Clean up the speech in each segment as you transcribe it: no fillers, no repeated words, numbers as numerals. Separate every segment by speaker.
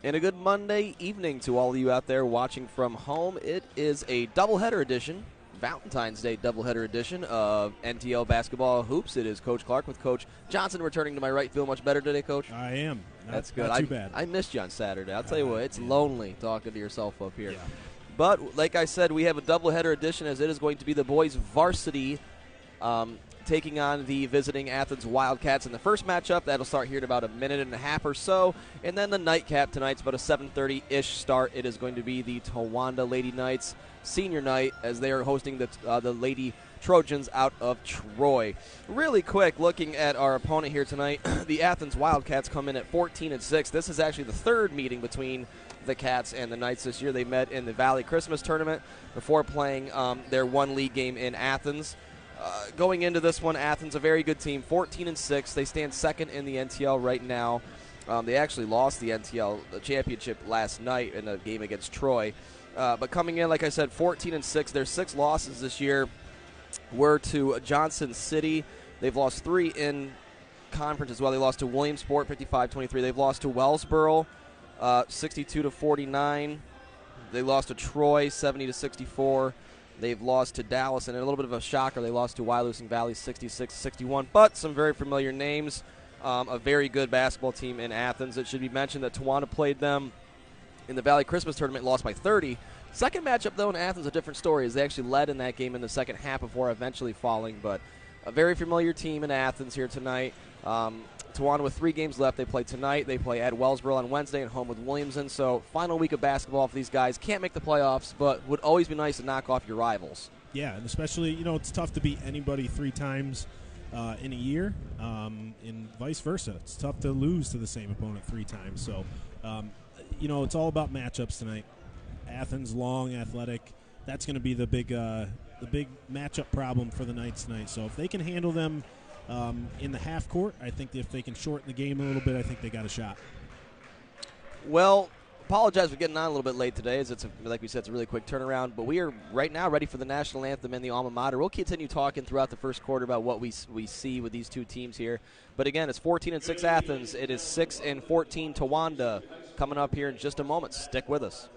Speaker 1: And a good Monday evening to all of you out there watching from home. It is a doubleheader edition, Valentine's Day doubleheader edition of NTL Basketball Hoops. It is Coach Clark with Coach Johnson returning to my right. Feel much better today, Coach?
Speaker 2: I am.
Speaker 1: That's good.
Speaker 2: Not too bad.
Speaker 1: I missed you on Saturday. I'll tell you what, it's lonely talking to yourself up here.
Speaker 2: Yeah.
Speaker 1: But like I said, we have a doubleheader edition as it is going to be the boys varsity taking on the visiting Athens Wildcats in the first matchup. That'll start here in about a minute and a half or so. And then the nightcap tonight's about a 7:30-ish start. It is going to be the Towanda Lady Knights senior night as they are hosting the Lady Trojans out of Troy. Really quick, looking at our opponent here tonight, the Athens Wildcats come in at 14-6. This is actually the third meeting between the Cats and the Knights this year. They met in the Valley Christmas Tournament before playing their one league game in Athens. Going into this one, Athens, a very good team, 14-6. They stand second in the NTL right now. They actually lost the NTL championship last night in a game against Troy. But coming in, like I said, 14-6. Their 6 losses this year were to Johnson City. They've lost 3 in conference as well. They lost to Williamsport, 55-23. They've lost to Wellsboro, 62-49. They lost to Troy, 70-64. They've lost to Dallas, and a little bit of a shocker, they lost to Wyalusing Valley 66-61. But some very familiar names, a very good basketball team in Athens. It should be mentioned that Towanda played them in the Valley Christmas Tournament, lost by 30. Second matchup, though, in Athens, a different story, as they actually led in that game in the second half before eventually falling. But a very familiar team in Athens here tonight. Towanda with 3 games left. They play tonight. They play at Wellsboro on Wednesday and home with Williamson. So final week of basketball for these guys. Can't make the playoffs, but would always be nice to knock off your rivals.
Speaker 2: Yeah, and especially, it's tough to beat anybody 3 times in a year, and vice versa. It's tough to lose to the same opponent 3 times. So, it's all about matchups tonight. Athens, long, athletic. That's going to be the big matchup problem for the Knights tonight. So if they can handle them in the half court, I think if they can shorten the game a little bit, I think they got a shot.
Speaker 1: Well, apologize for getting on a little bit late today, as like we said, it's a really quick turnaround. But we are right now ready for the national anthem and the alma mater. We'll continue talking throughout the first quarter about what we see with these two teams here. But again, it's 14-6 Athens. It is 6-14 Towanda coming up here in just a moment. Stick with us.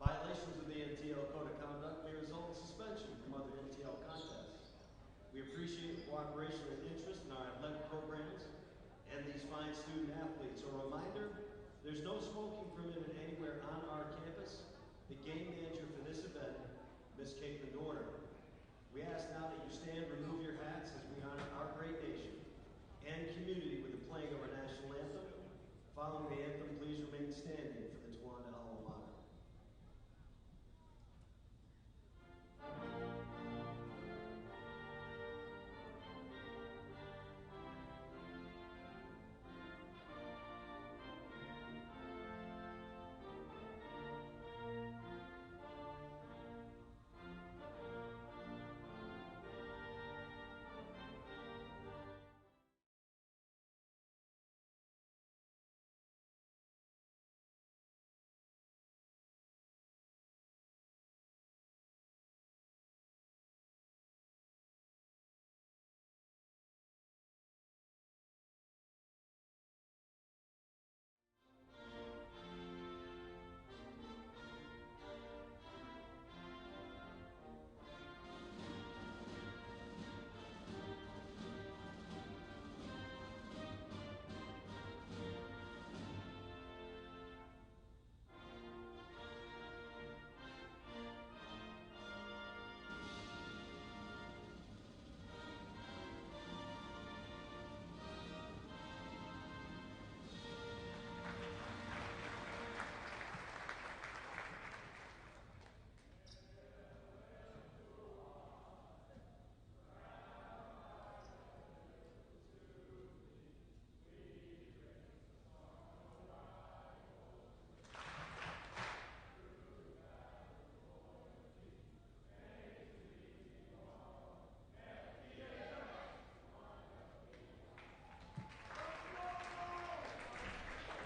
Speaker 3: Violations of the NTL Code of Conduct may result in suspension from other NTL contests. We appreciate the cooperation and interest in our athletic programs and these fine student athletes. A reminder, there's no smoking permitted anywhere on our campus. The game manager for this event, Ms. Caitlin Dorner. We ask now that you stand, remove your hats as we honor our great nation and community with the playing of our national anthem. Following the anthem, please remain standing for the Towanda alma mater.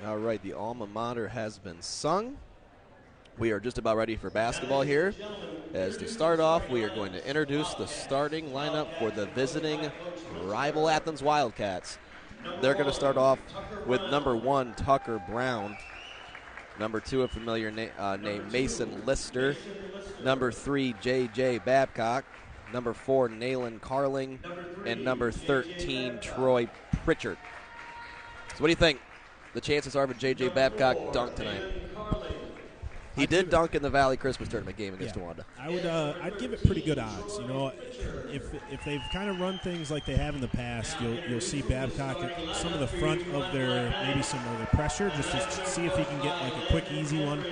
Speaker 1: All right, the alma mater has been sung. We are just about ready for basketball here. As to start off, we are going to introduce the starting lineup for the visiting rival Athens Wildcats. They're going to start off with number 1, Tucker Brown. Number 2, a familiar name, Mason Lister. Number 3, J.J. Babcock. Number 4, Nayland Carling. And number 13, Troy Pritchard. So what do you think? The chances are of J.J. Babcock dunk tonight. He did dunk in the Valley Christmas Tournament game against Towanda.
Speaker 2: I'd give it pretty good odds. You know, if they've kind of run things like they have in the past, you'll see Babcock at some of the front of maybe some of the pressure, just to see if he can get like a quick, easy one.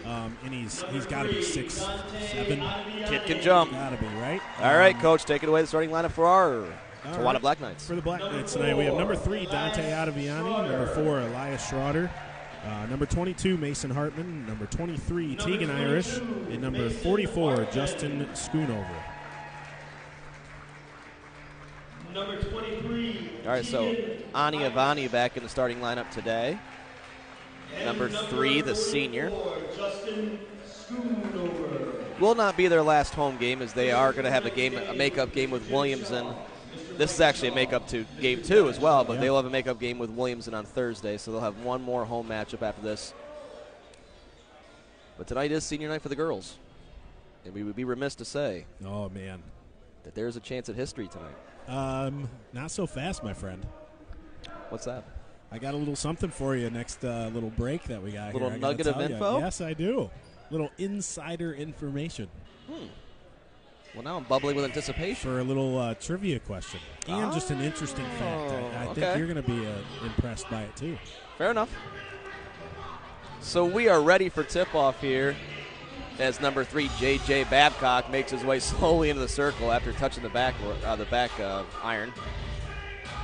Speaker 2: And he's got to be 6'7".
Speaker 1: Kid can jump.
Speaker 2: Got to be, right?
Speaker 1: All right, Coach, take it away. The starting lineup for our Towanda Black Knights.
Speaker 2: For the Black Knights tonight, we have number 3, Dante Ottaviani. Number 4, Elias Schroeder. Number 22, Mason Hartman. Number 23, Tegan Irish. And number 44, Justin Schoonover.
Speaker 3: Number 23.
Speaker 1: All right, so Ani Avani back in the starting lineup today. Number 3, the senior.
Speaker 3: Justin Schoonover.
Speaker 1: Will not be their last home game, as they are going to have a makeup game with Williamson. This is actually a makeup to game 2 as well, but they'll have a makeup game with Williamson on Thursday, so they'll have one more home matchup after this. But tonight is senior night for the girls, and we would be remiss to say,
Speaker 2: oh man,
Speaker 1: that there's a chance at history tonight.
Speaker 2: Not so fast, my friend.
Speaker 1: What's that?
Speaker 2: I got a little something for you next little break that we got
Speaker 1: little
Speaker 2: here.
Speaker 1: Nugget of info?
Speaker 2: Yes, I do. Little insider information.
Speaker 1: Well, now I'm bubbling with anticipation.
Speaker 2: For a little trivia question. And just an interesting fact. I think you're going to be impressed by it, too.
Speaker 1: Fair enough. So we are ready for tip-off here as number 3, J.J. Babcock, makes his way slowly into the circle after touching the back iron.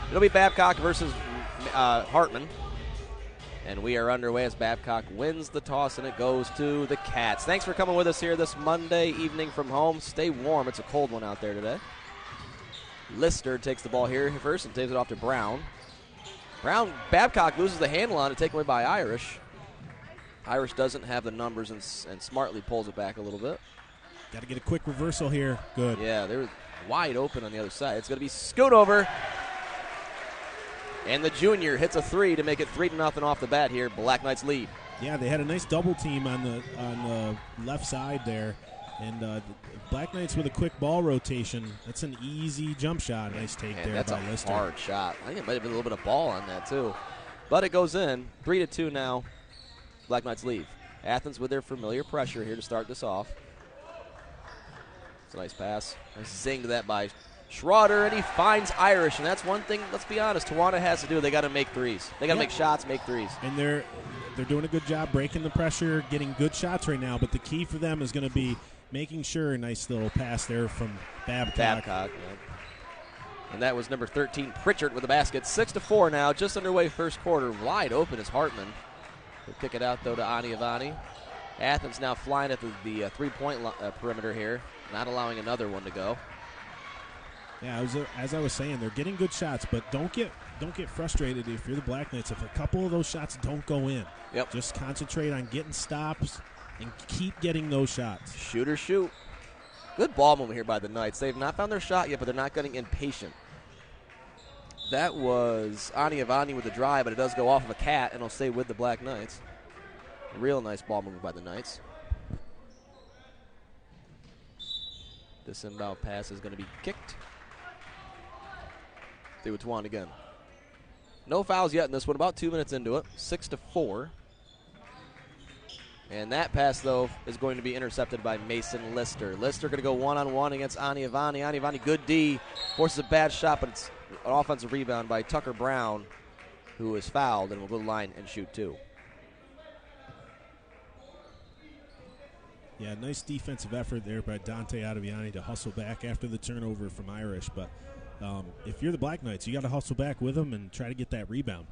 Speaker 1: It'll be Babcock versus Hartman. And we are underway as Babcock wins the toss, and it goes to the Cats. Thanks for coming with us here this Monday evening from home. Stay warm. It's a cold one out there today. Lister takes the ball here first and takes it off to Brown. Babcock loses the handle on it, taken away by Irish. Irish doesn't have the numbers and smartly pulls it back a little bit.
Speaker 2: Got to get a quick reversal here. Good.
Speaker 1: Yeah, they're wide open on the other side. It's going to be Schoonover. And the junior hits a 3 to make it 3-0 off the bat here. Black Knights lead.
Speaker 2: Yeah, they had a nice double team on the left side there. And Black Knights with a quick ball rotation. That's an easy jump shot. Nice take there
Speaker 1: that's
Speaker 2: by
Speaker 1: a
Speaker 2: Lister.
Speaker 1: hard shot. I think it might have been a little bit of ball on that, too. But it goes in. 3-2 now. Black Knights lead. Athens with their familiar pressure here to start this off. It's a nice pass. Nice zing to that by Schroeder, and he finds Irish, and that's one thing, let's be honest, Towanda has to do. They got to make threes. They got to make shots, make threes.
Speaker 2: And they're doing a good job breaking the pressure, getting good shots right now, but the key for them is going to be making sure, a nice little pass there from Babcock.
Speaker 1: Yeah. And that was number 13, Pritchard, with the basket. 6-4 now, just underway first quarter. Wide open is Hartman. He'll kick it out, though, to Ani Avani. Athens now flying at the three-point perimeter here, not allowing another one to go.
Speaker 2: Yeah, as I was saying, they're getting good shots, but don't get frustrated if you're the Black Knights if a couple of those shots don't go in.
Speaker 1: Yep.
Speaker 2: Just concentrate on getting stops and keep getting those shots.
Speaker 1: Shoot or shoot. Good ball movement here by the Knights. They've not found their shot yet, but they're not getting impatient. That was Ani Avani with the drive, but it does go off of a cat, and it'll stay with the Black Knights. Real nice ball movement by the Knights. This inbound pass is going to be kicked. Stay with Towanda again. No fouls yet in this one. About 2 minutes into it. 6-4. And that pass, though, is going to be intercepted by Mason Lister. Lister going to go one-on-one against Ani Avani. Ani Avani, good D. Forces a bad shot, but it's an offensive rebound by Tucker Brown, who is fouled and will go to the line and shoot 2.
Speaker 2: Yeah, nice defensive effort there by Dante Ottaviani to hustle back after the turnover from Irish, but if you're the Black Knights, you got to hustle back with them and try to get that rebound.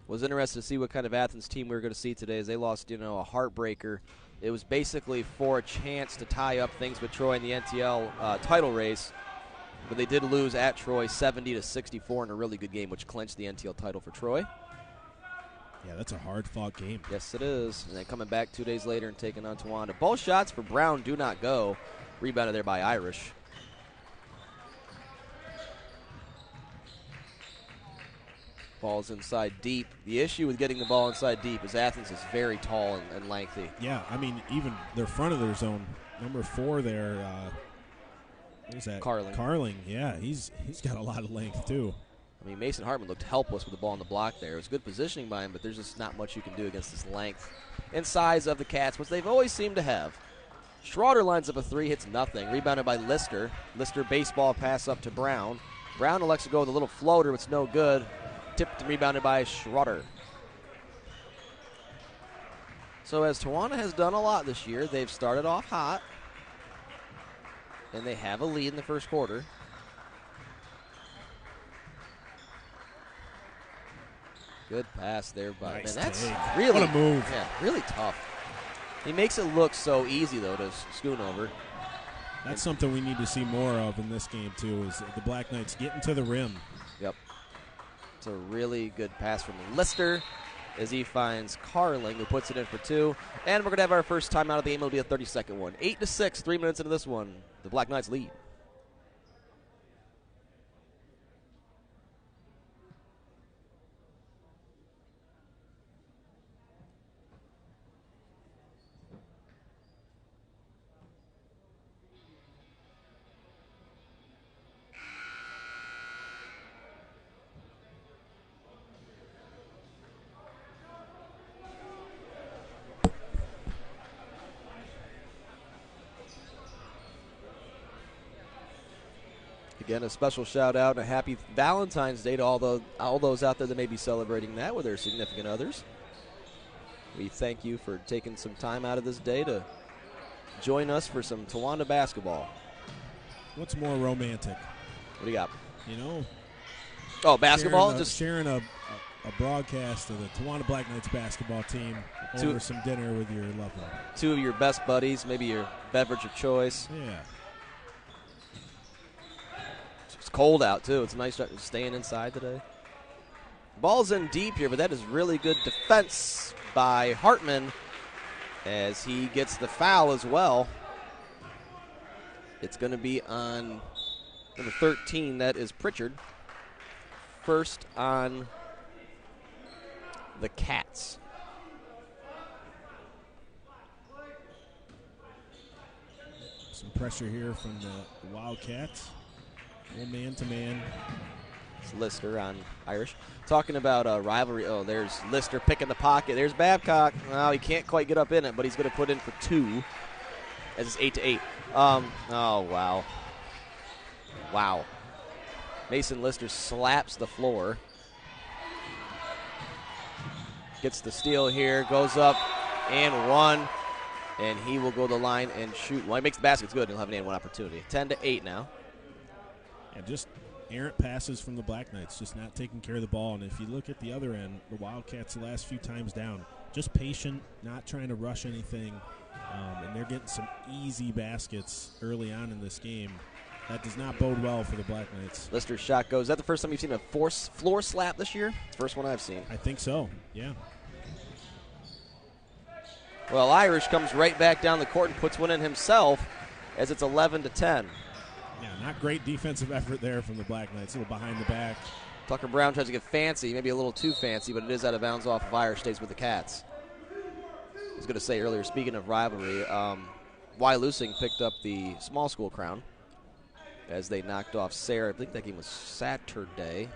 Speaker 1: Was interested to see what kind of Athens team we were going to see today as they lost, a heartbreaker. It was basically for a chance to tie up things with Troy in the NTL title race. But they did lose at Troy 70-64 in a really good game, which clinched the NTL title for Troy.
Speaker 2: Yeah, that's a hard-fought game.
Speaker 1: Yes, it is. And then coming back 2 days later and taking on Towanda. Both shots for Brown do not go. Rebounded there by Irish. Ball's inside deep. The issue with getting the ball inside deep is Athens is very tall and lengthy.
Speaker 2: Yeah, I mean, even their front of their zone, number 4 there, what is that?
Speaker 1: Carling,
Speaker 2: yeah, he's got a lot of length, too.
Speaker 1: I mean, Mason Hartman looked helpless with the ball on the block there. It was good positioning by him, but there's just not much you can do against this length and size of the Cats, which they've always seemed to have. Schroeder lines up a 3, hits nothing. Rebounded by Lister. Lister baseball pass up to Brown. Brown elects to go with a little floater, but it's no good. Tipped and rebounded by Schroeder. So as Towanda has done a lot this year, they've started off hot, and they have a lead in the first quarter. Good pass there by
Speaker 2: nice
Speaker 1: man. That's
Speaker 2: take.
Speaker 1: really
Speaker 2: what a move.
Speaker 1: Yeah, really tough. He makes it look so easy though to scoot over.
Speaker 2: That's something we need to see more of in this game too. Is the Black Knights getting to the rim?
Speaker 1: Yep. It's a really good pass from Lister as he finds Carling, who puts it in for 2. And we're gonna have our first time out of the game. It'll be a 30-second one. 8-6. 3 minutes into this one. The Black Knights lead. Again, a special shout-out and a happy Valentine's Day to all those out there that may be celebrating that with their significant others. We thank you for taking some time out of this day to join us for some Towanda basketball.
Speaker 2: What's more romantic?
Speaker 1: What do you got?
Speaker 2: You know,
Speaker 1: oh, basketball?
Speaker 2: Just sharing a broadcast of the Towanda Black Knights basketball team over some dinner with your loved one. 2
Speaker 1: of your best buddies, maybe your beverage of choice.
Speaker 2: Yeah.
Speaker 1: It's cold out, too. It's nice staying inside today. Ball's in deep here, but that is really good defense by Hartman as he gets the foul as well. It's going to be on number 13. That is Pritchard. First on the Cats.
Speaker 2: Some pressure here from the Wildcats. Full man-to-man.
Speaker 1: It's Lister on Irish. Talking about rivalry. Oh, there's Lister picking the pocket. There's Babcock. Well, he can't quite get up in it, but he's going to put in for 2 as it's 8-8. Oh, wow. Wow. Mason Lister slaps the floor. Gets the steal here. Goes up and 1. And he will go to the line and shoot. Well, he makes the basket. It's good. He'll have an and 1 opportunity. 10-8 now.
Speaker 2: And just errant passes from the Black Knights, just not taking care of the ball. And if you look at the other end, the Wildcats the last few times down, just patient, not trying to rush anything. And they're getting some easy baskets early on in this game. That does not bode well for the Black Knights.
Speaker 1: Lister's shot goes. Is that the first time you've seen a floor slap this year? First one I've seen.
Speaker 2: I think so, yeah.
Speaker 1: Well, Irish comes right back down the court and puts one in himself as it's 11-10.
Speaker 2: Yeah, not great defensive effort there from the Black Knights. A little behind the back.
Speaker 1: Tucker Brown tries to get fancy, maybe a little too fancy, but it is out of bounds off of Irish, stays with the Cats. I was going to say earlier, speaking of rivalry, Wyalusing picked up the small school crown as they knocked off Sarah. I think that game was Saturday.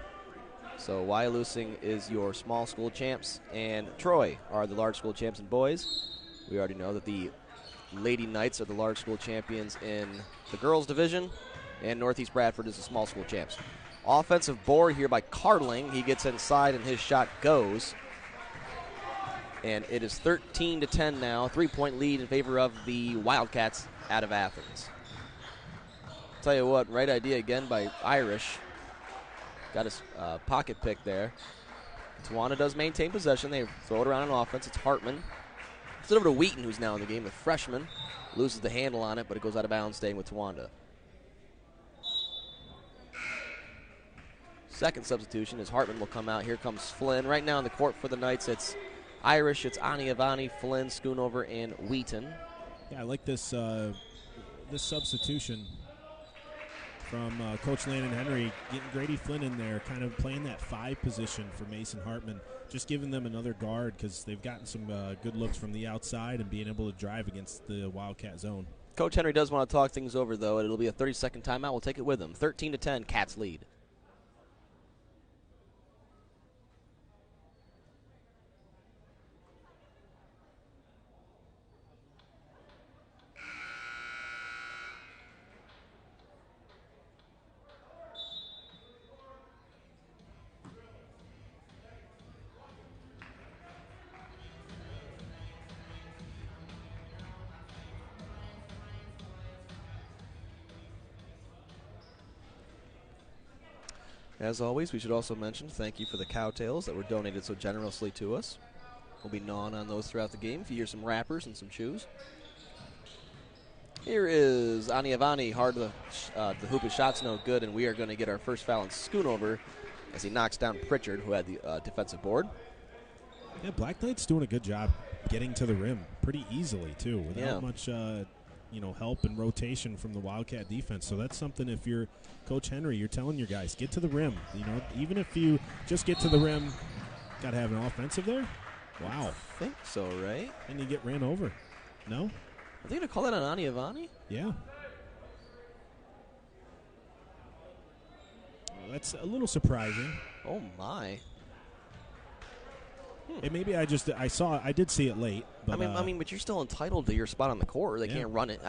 Speaker 1: So Wyalusing is your small school champs, and Troy are the large school champs in boys. We already know that the Lady Knights are the large school champions in the girls division, and Northeast Bradford is the small school champs. Offensive board here by Carling. He gets inside, and his shot goes. And it is 13-10 now. 3-point lead in favor of the Wildcats out of Athens. Tell you what, right idea again by Irish. Got his pocket pick there. Towanda does maintain possession. They throw it around on offense. It's Hartman. It's over to Wheaton, who's now in the game, the freshman. Loses the handle on it, but it goes out of bounds, staying with Towanda. Second substitution is Hartman will come out. Here comes Flynn. Right now on the court for the Knights, it's Irish, it's Aniavani, Flynn, Schoonover, and Wheaton.
Speaker 2: Yeah, I like this this substitution from Coach Landon Henry, getting Grady Flynn in there, kind of playing that 5 position for Mason Hartman, just giving them another guard because they've gotten some good looks from the outside and being able to drive against the Wildcat zone.
Speaker 1: Coach Henry does want to talk things over, though, and it'll be a 30-second timeout. We'll take it with him. 13-10, Cats lead. As always, we should also mention thank you for the cowtails that were donated so generously to us. We'll be gnawing on those throughout the game. If you hear some wrappers and some chews. Here is Aniavani. Hard the hoop. His shot's no good, and we are going to get our first foul in Schoonover as he knocks down Pritchard, who had the defensive board.
Speaker 2: Yeah, Black Knight's doing a good job getting to the rim pretty easily, too, without much help and rotation from the Wildcat defense. So that's something, if you're Coach Henry, you're telling your guys, get to the rim. Even if you just get to the rim, got to have an offensive there? Wow.
Speaker 1: I think so, right?
Speaker 2: And you get ran over. No?
Speaker 1: Are they going to call that on Aniavani?
Speaker 2: Yeah. Well, that's a little surprising.
Speaker 1: Oh, my.
Speaker 2: And maybe I did see it late. But,
Speaker 1: but you're still entitled to your spot on the court. They can't run it.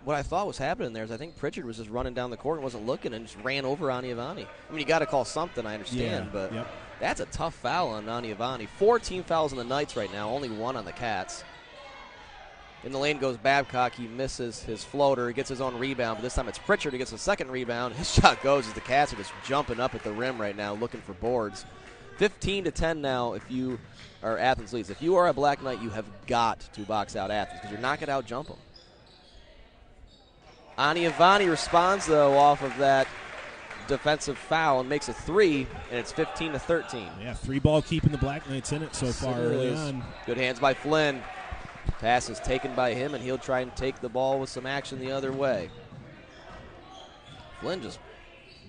Speaker 1: What I thought was happening there is I think Pritchard was just running down the court and wasn't looking and just ran over Aniavani. You got to call something, I understand, but that's a tough foul on Aniavani. 14 fouls on the Knights right now, only 1 on the Cats. In the lane goes Babcock. He misses his floater. He gets his own rebound, but this time it's Pritchard who gets the second rebound. His shot goes as the Cats are just jumping up at the rim right now looking for boards. 15-10 now if you are Athens leads. If you are a Black Knight, you have got to box out Athens because you're not going to out-jump them. Aniavani responds, though, off of that defensive foul and makes a 3, and it's 15-13.
Speaker 2: Yeah, 3-ball keeping the Black Knights in it so far early on.
Speaker 1: Good hands by Flynn. Pass is taken by him, and he'll try and take the ball with some action the other way. Flynn just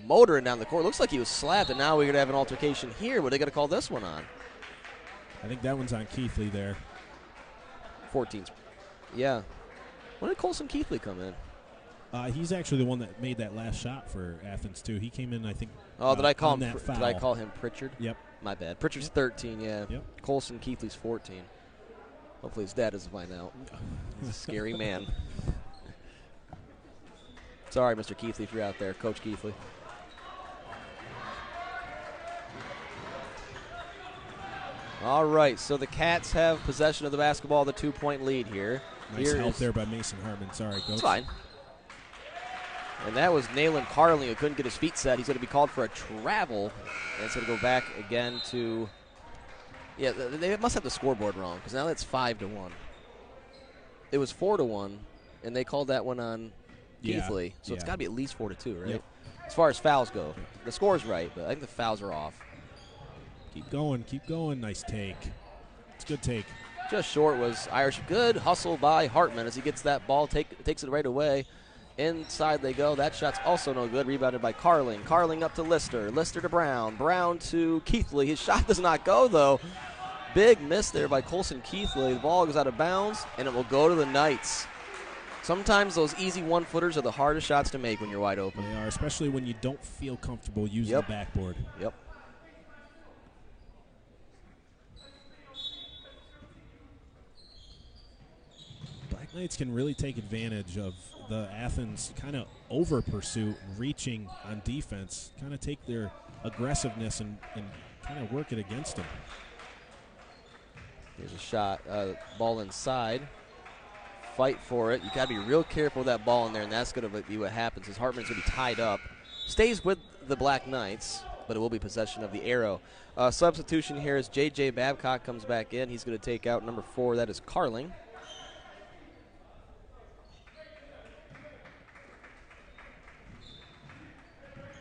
Speaker 1: motoring down the court. Looks like he was slapped, and now we're going to have an altercation here. What are they going to call this one on?
Speaker 2: I think that one's on Keithley there.
Speaker 1: 14's. Yeah. When did Colson Keithley come in?
Speaker 2: He's actually the one that made that last shot for Athens, too. He came in, I think.
Speaker 1: Oh, did I call him?
Speaker 2: That foul.
Speaker 1: Did I call him Pritchard?
Speaker 2: Yep.
Speaker 1: My bad. Pritchard's 13, yeah.
Speaker 2: Yep.
Speaker 1: Colson Keithley's 14. Hopefully his dad doesn't find out. He's a scary man. Sorry, Mr. Keithley, if you're out there. Coach Keithley. All right, so the Cats have possession of the basketball, the 2-point lead here.
Speaker 2: Nice help there by Mason Hartman. Sorry, Coach.
Speaker 1: It's fine. And that was Nayland Carling, who couldn't get his feet set. He's going to be called for a travel. And it's going to go back again to, yeah, they must have the scoreboard wrong because now it's 5-1. It was 4-1, and they called that one on Keithley. So it's got to be at least 4-2, right? Yep. As far as fouls go. The score's right, but I think the fouls are off.
Speaker 2: Keep going. Nice take. It's a good take.
Speaker 1: Just short was Irish. Good hustle by Hartman as he gets that ball, takes it right away. Inside they go. That shot's also no good. Rebounded by Carling. Carling up to Lister. Lister to Brown. Brown to Keithley. His shot does not go, though. Big miss there by Colson Keithley. The ball goes out of bounds, and it will go to the Knights. Sometimes those easy one-footers are the hardest shots to make when you're wide open.
Speaker 2: They are, especially when you don't feel comfortable using the backboard.
Speaker 1: Yep.
Speaker 2: Black Knights can really take advantage of the Athens kind of over pursuit, reaching on defense, kind of take their aggressiveness and kind of work it against them.
Speaker 1: Here's a shot, ball inside. Fight for it. You got to be real careful with that ball in there, and that's going to be what happens. As Hartman's going to be tied up, stays with the Black Knights, but it will be possession of the arrow. Substitution here is J.J. Babcock comes back in. He's going to take out number 4. That is Carling.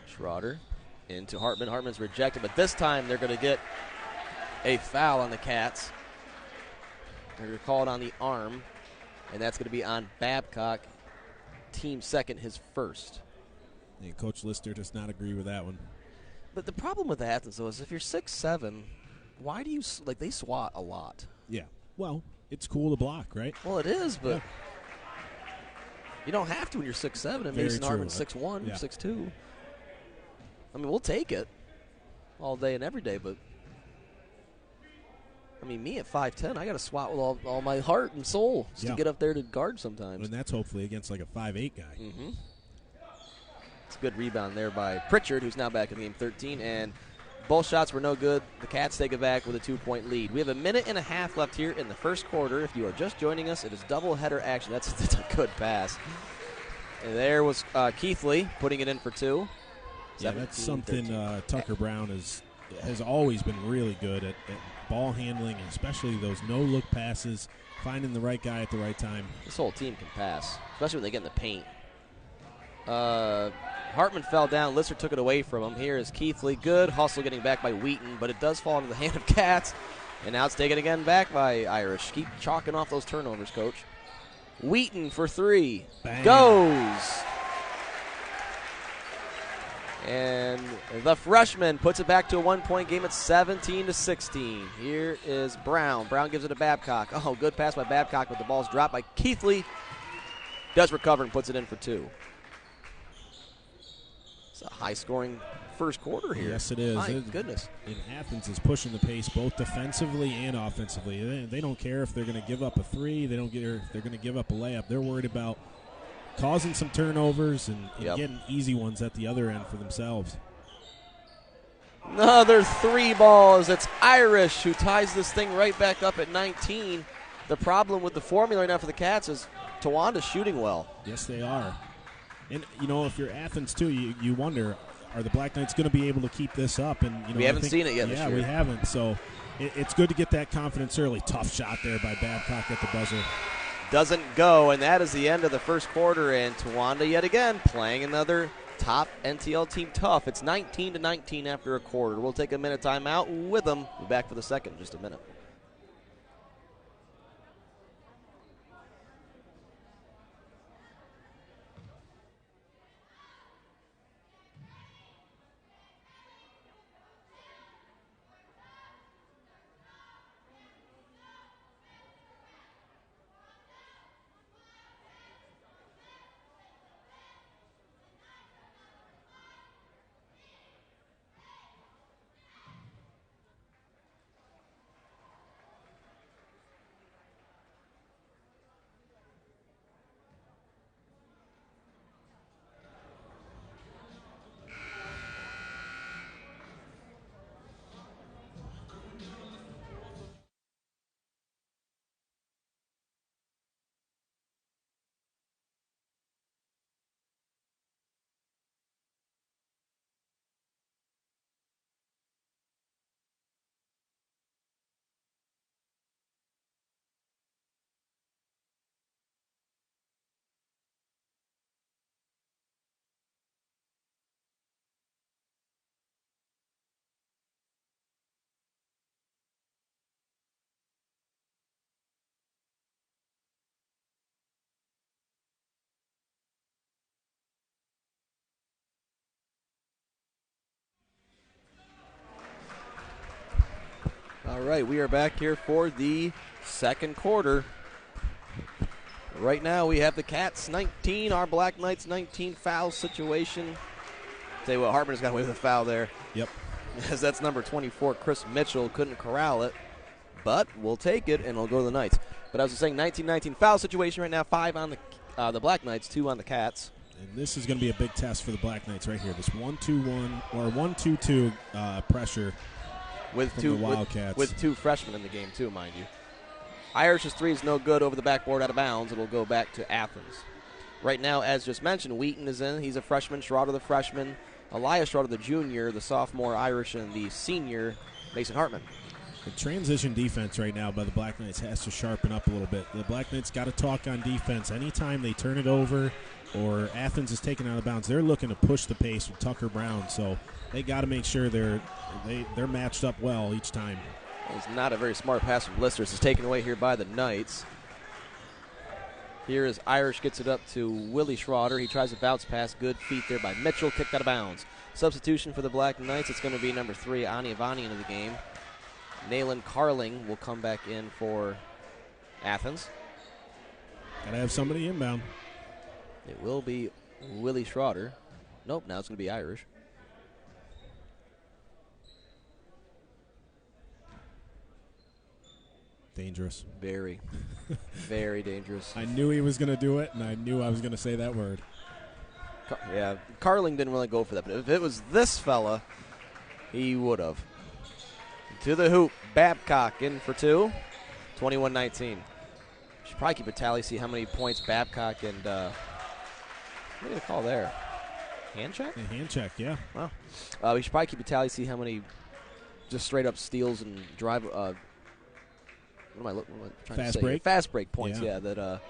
Speaker 1: Schroeder into Hartman. Hartman's rejected, but this time they're going to get a foul on the Cats. They're going to call it on the arm, and that's going to be on Babcock. Team second, his first.
Speaker 2: And Coach Lister does not agree with that one.
Speaker 1: But the problem with Athens, though, is if you're 6'7", why do you – like, they swat a lot.
Speaker 2: Yeah. Well, it's cool to block, right?
Speaker 1: Well, it is, but
Speaker 2: yeah.
Speaker 1: You don't have to when you're 6'7", and
Speaker 2: Very
Speaker 1: Mason
Speaker 2: true.
Speaker 1: Hartman's 6'1",
Speaker 2: Yeah.
Speaker 1: 6'2". I mean, we'll take it all day and every day, but I mean, me at 5'10", I got to swat with all my heart and soul just to get up there to guard sometimes.
Speaker 2: And that's hopefully against like a 5'8" guy.
Speaker 1: Mm-hmm. It's a good rebound there by Pritchard, who's now back in game 13, and both shots were no good. The Cats take it back with a 2-point lead. We have a minute and a half left here in the first quarter. If you are just joining us, it is doubleheader action. That's a good pass. And there was Keithley putting it in for two.
Speaker 2: Yeah, that's something Tucker Brown has always been really good at ball handling, especially those no-look passes, finding the right guy at the right time.
Speaker 1: This whole team can pass, especially when they get in the paint. Hartman fell down. Lister took it away from him. Here is Keithley. Good hustle getting back by Wheaton, but it does fall into the hand of Cats. And now it's taken again back by Irish. Keep chalking off those turnovers, Coach. Wheaton for three.
Speaker 2: Bang.
Speaker 1: Goes. And the freshman puts it back to a one-point game at 17-16. Here is Brown. Brown gives it to Babcock. Oh, good pass by Babcock, but the ball's dropped by Keithley. Does recover and puts it in for two. It's a high-scoring first quarter here.
Speaker 2: Yes, it is.
Speaker 1: My goodness.
Speaker 2: And Athens is pushing the pace both defensively and offensively. They don't care if they're going to give up a three. They don't care if they're going to give up a layup. They're worried about causing some turnovers and getting easy ones at the other end for themselves.
Speaker 1: Another three balls. It's Irish who ties this thing right back up at 19. The problem with the formula right now for the Cats is Tawanda's shooting well.
Speaker 2: Yes, they are. And, if you're Athens, too, you wonder, are the Black Knights going to be able to keep this up? And
Speaker 1: we haven't seen it yet this year.
Speaker 2: Yeah, we haven't. So it's good to get that confidence early. Tough shot there by Babcock at the buzzer.
Speaker 1: Doesn't go, and that is the end of the first quarter. And Tawanda yet again playing another top NTL team tough. It's 19-19 after a quarter. We'll take a minute timeout with them. Be back for the second in just a minute. All right, we are back here for the second quarter. Right now we have the Cats 19, our Black Knights 19 foul situation. Tell you what, Hartman's got away with a foul there.
Speaker 2: Yep.
Speaker 1: As that's number 24, Chris Mitchell, couldn't corral it. But we'll take it, and it'll go to the Knights. But as I was saying, 19-19 foul situation right now, 5 on the Black Knights, 2 on the Cats.
Speaker 2: And this is going to be a big test for the Black Knights right here. This 1-2-1 or 1-2-2 pressure
Speaker 1: with
Speaker 2: from
Speaker 1: two
Speaker 2: the Wildcats.
Speaker 1: with two freshmen in the game, too, mind you. Irish's three is no good over the backboard out of bounds. It'll go back to Athens. Right now, as just mentioned, Wheaton is in. He's a freshman. Schroeder the freshman. Elias Schroeder the junior. The sophomore Irish and the senior Mason Hartman.
Speaker 2: The transition defense right now by the Black Knights has to sharpen up a little bit. The Black Knights got to talk on defense. Anytime they turn it over, or Athens is taken out of bounds, they're looking to push the pace with Tucker Brown. So they got to make sure they're matched up well each time.
Speaker 1: It was not a very smart pass from Listers. It's taken away here by the Knights. Here is Irish gets it up to Willie Schroeder. He tries a bounce pass. Good feet there by Mitchell. Kicked out of bounds. Substitution for the Black Knights. It's going to be number 3, Ani Avani, into the game. Nayland Carling will come back in for Athens.
Speaker 2: Got to have somebody inbound.
Speaker 1: It will be Willie Schroeder. Nope, now it's going to be Irish.
Speaker 2: Dangerous.
Speaker 1: Very, very dangerous.
Speaker 2: I knew he was going to do it, and I knew I was going to say that word.
Speaker 1: Yeah, Carling didn't really go for that, but if it was this fella, he would have. To the hoop, Babcock in for 2, 21-19. Should probably keep a tally, see how many points Babcock and what are you going to call there? Hand check?
Speaker 2: A hand check, yeah.
Speaker 1: Wow. We should probably keep a tally, see how many just straight up steals and drive. What am I trying to say?
Speaker 2: Break?
Speaker 1: Fast break points, yeah, that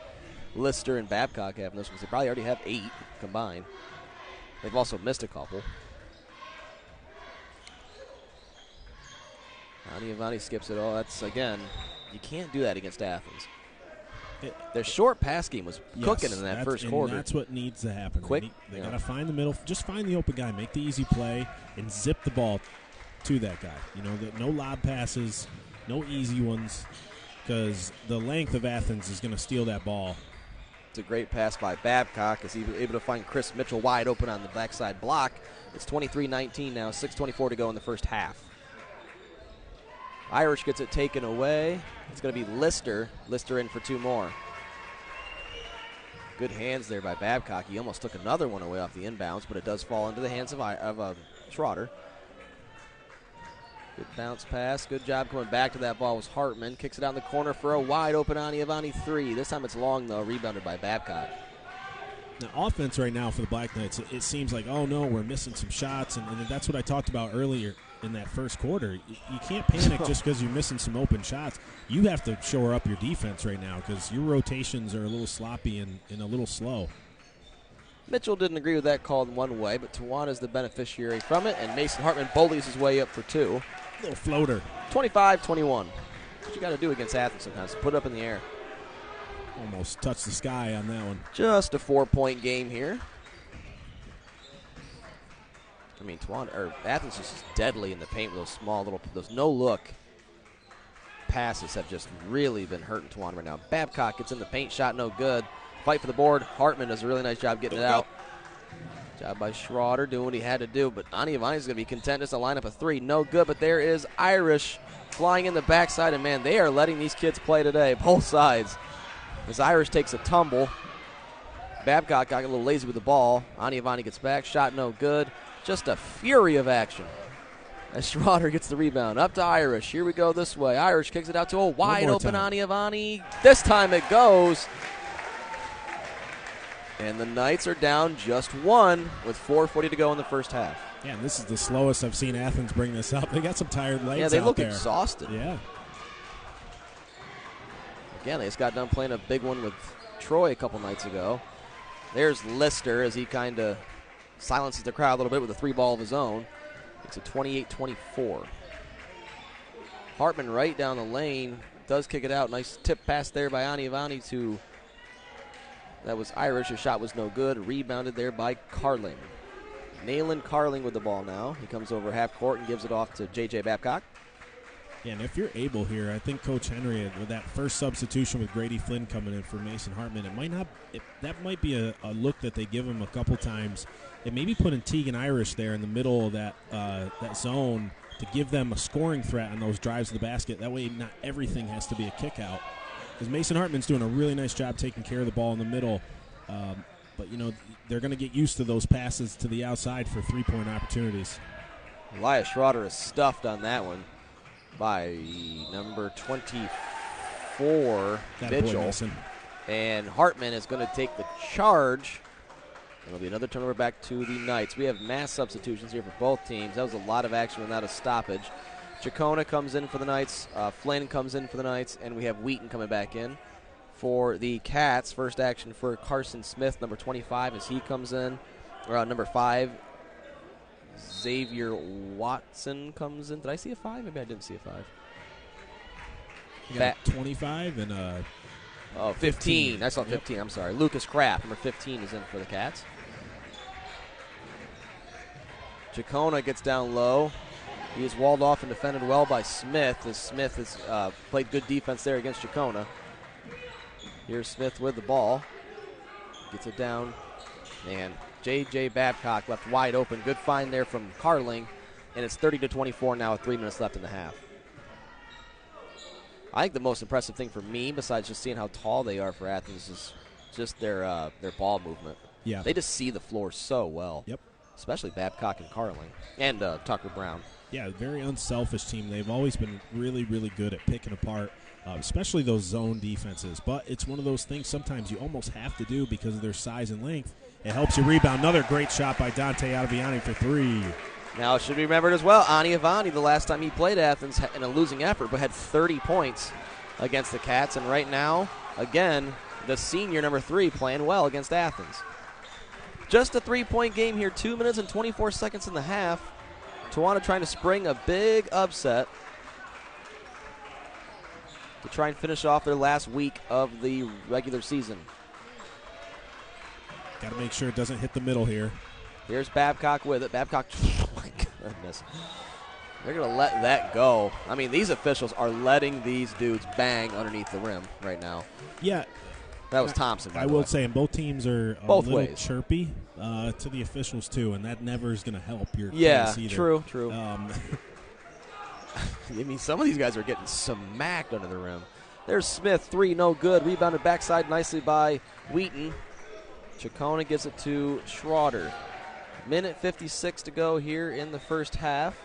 Speaker 1: Lister and Babcock have in this one. They probably already have 8 combined. They've also missed a couple. Ani Avani skips it all. That's, again, you can't do that against Athens. Their short pass game was cooking in that first quarter.
Speaker 2: That's what needs to happen.
Speaker 1: Quick.
Speaker 2: They got to find the middle. Just find the open guy. Make the easy play and zip the ball to that guy. You know, no lob passes, no easy ones, because the length of Athens is going to steal that ball.
Speaker 1: It's a great pass by Babcock as he was able to find Chris Mitchell wide open on the backside block. It's 23-19 now, 6:24 to go in the first half. Irish gets it taken away. It's going to be Lister. Lister in for 2 more. Good hands there by Babcock. He almost took another one away off the inbounds, but it does fall into the hands of Schroeder. Good bounce pass. Good job coming back to that ball was Hartman. Kicks it out in the corner for a wide open Ani Avani 3. This time it's long, though, rebounded by Babcock.
Speaker 2: Now, offense right now for the Black Knights, it seems like, oh, no, we're missing some shots, and that's what I talked about earlier in that first quarter. You can't panic just because you're missing some open shots. You have to shore up your defense right now because your rotations are a little sloppy and a little slow.
Speaker 1: Mitchell didn't agree with that call in one way, but Tawana's the beneficiary from it, and Mason Hartman bullies his way up for 2.
Speaker 2: Little floater.
Speaker 1: 25-21. What you got to do against Athens sometimes, put it up in the air.
Speaker 2: Almost touched the sky on that one.
Speaker 1: Just a 4-point game here. I mean, Athens is just deadly in the paint with those small little, those no-look passes have just really been hurting Tawana right now. Babcock gets in the paint, shot no good. Fight for the board. Hartman does a really nice job getting it out. Job by Schroeder doing what he had to do, but Ani Avani is going to be content just to line up a 3. No good, but there is Irish flying in the backside, and, man, they are letting these kids play today, both sides. As Irish takes a tumble, Babcock got a little lazy with the ball. Ani Avani gets back, shot no good. Just a fury of action as Schroeder gets the rebound. Up to Irish. Here we go this way. Irish kicks it out to a wide open Ani Avani. This time it goes. And the Knights are down just 1 with 4:40 to go in the first half.
Speaker 2: Yeah, and this is the slowest I've seen Athens bring this up. They got some tired legs out there.
Speaker 1: Yeah, they look exhausted.
Speaker 2: Yeah.
Speaker 1: Again, they just got done playing a big one with Troy a couple nights ago. There's Lister as he kind of silences the crowd a little bit with a 3-ball of his own. It's a 28-24. Hartman right down the lane. Does kick it out. Nice tip pass there by Ani Avani to... That was Irish. His shot was no good. Rebounded there by Carling. Nayland Carling with the ball now. He comes over half court and gives it off to J.J. Babcock.
Speaker 2: Yeah, and if you're able here, I think Coach Henry, with that first substitution with Grady Flynn coming in for Mason Hartman, that might be a look that they give him a couple times. And maybe putting Teagan Irish there in the middle of that zone to give them a scoring threat on those drives to the basket. That way not everything has to be a kick out. Because Mason Hartman's doing a really nice job taking care of the ball in the middle. But, you know, they're going to get used to those passes to the outside for 3-point opportunities.
Speaker 1: Elias Schroeder is stuffed on that one by number 24, Mitchell. And Hartman is going to take the charge. It'll be another turnover back to the Knights. We have mass substitutions here for both teams. That was a lot of action without a stoppage. Chacona comes in for the Knights. Flynn comes in for the Knights. And we have Wheaton coming back in for the Cats. First action for Carson Smith, number 25, as he comes in. Number 5, Xavier Watson comes in. Did I see a 5? Maybe I didn't see a 5.
Speaker 2: You got 25 and
Speaker 1: 15. I saw 15. Yep. I'm sorry. Lucas Kraft, number 15, is in for the Cats. Chacona gets down low. He is walled off and defended well by Smith, as Smith has played good defense there against Chacona. Here's Smith with the ball. Gets it down. And J.J. Babcock left wide open. Good find there from Carling. And it's 30-24 now with 3 minutes left in the half. I think the most impressive thing for me, besides just seeing how tall they are for Athens, is just their ball movement.
Speaker 2: Yeah.
Speaker 1: They just see the floor so well.
Speaker 2: Yep.
Speaker 1: Especially Babcock and Carling. And Tucker Brown.
Speaker 2: Yeah, very unselfish team. They've always been really, really good at picking apart, especially those zone defenses. But it's one of those things sometimes you almost have to do because of their size and length. It helps you rebound. Another great shot by Dante Ottaviani for 3.
Speaker 1: Now, it should be remembered as well, Ani Avani, the last time he played Athens in a losing effort, but had 30 points against the Cats. And right now, again, the senior, number 3, playing well against Athens. Just a 3-point game here, 2 minutes and 24 seconds in the half. Tawana trying to spring a big upset to try and finish off their last week of the regular season.
Speaker 2: Got to make sure it doesn't hit the middle here.
Speaker 1: Here's Babcock with it. Babcock, oh my goodness. They're going to let that go. I mean, these officials are letting these dudes bang underneath the rim right now.
Speaker 2: Yeah.
Speaker 1: That was Thompson, by
Speaker 2: I
Speaker 1: the
Speaker 2: will
Speaker 1: way.
Speaker 2: say, and both teams are
Speaker 1: both
Speaker 2: little
Speaker 1: ways
Speaker 2: chirpy to the officials, too, and that never is going to help your
Speaker 1: case
Speaker 2: either.
Speaker 1: True. I mean, some of these guys are getting smacked under the rim. There's Smith, 3, no good. Rebounded backside nicely by Wheaton. Chacona gives it to Schroeder. Minute 56 to go here in the first half.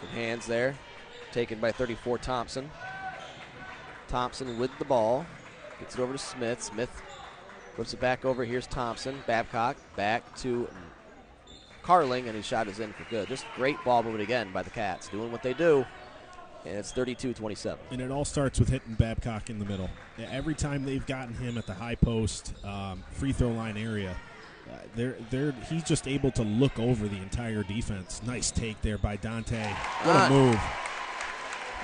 Speaker 1: Good hands there. Taken by 34 Thompson. Thompson with the ball. Gets it over to Smith. Smith flips it back over. Here's Thompson. Babcock back to Carling, and his shot is in for good. Just great ball movement again by the Cats. Doing what they do. And it's 32-27.
Speaker 2: And it all starts with hitting Babcock in the middle. Every time they've gotten him at the high post, free throw line area, he's just able to look over the entire defense. Nice take there by Dante. What a move.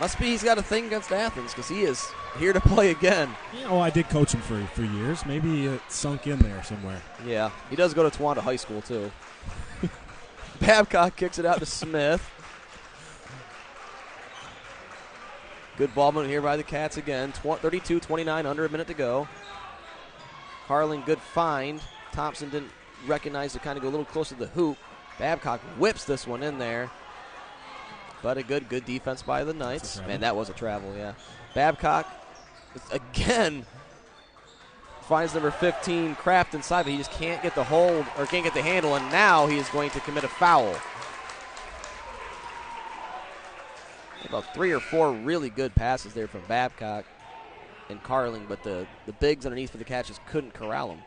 Speaker 1: Must be he's got a thing against Athens because he is here to play again.
Speaker 2: I did coach him for years. Maybe it sunk in there somewhere.
Speaker 1: Yeah, he does go to Towanda High School, too. Babcock kicks it out to Smith. Good ball movement here by the Cats again. 32-29, under a minute to go. Carling, good find. Thompson didn't recognize to kind of go a little closer to the hoop. Babcock whips this one in there. But a good defense by the Knights. Man, that was a travel, yeah. Babcock, again, finds number 15, Kraft, inside, but he just can't get the hold, or can't get the handle, and now he is going to commit a foul. About 3 or 4 really good passes there from Babcock and Carling, but the bigs underneath for the Cats just couldn't corral him.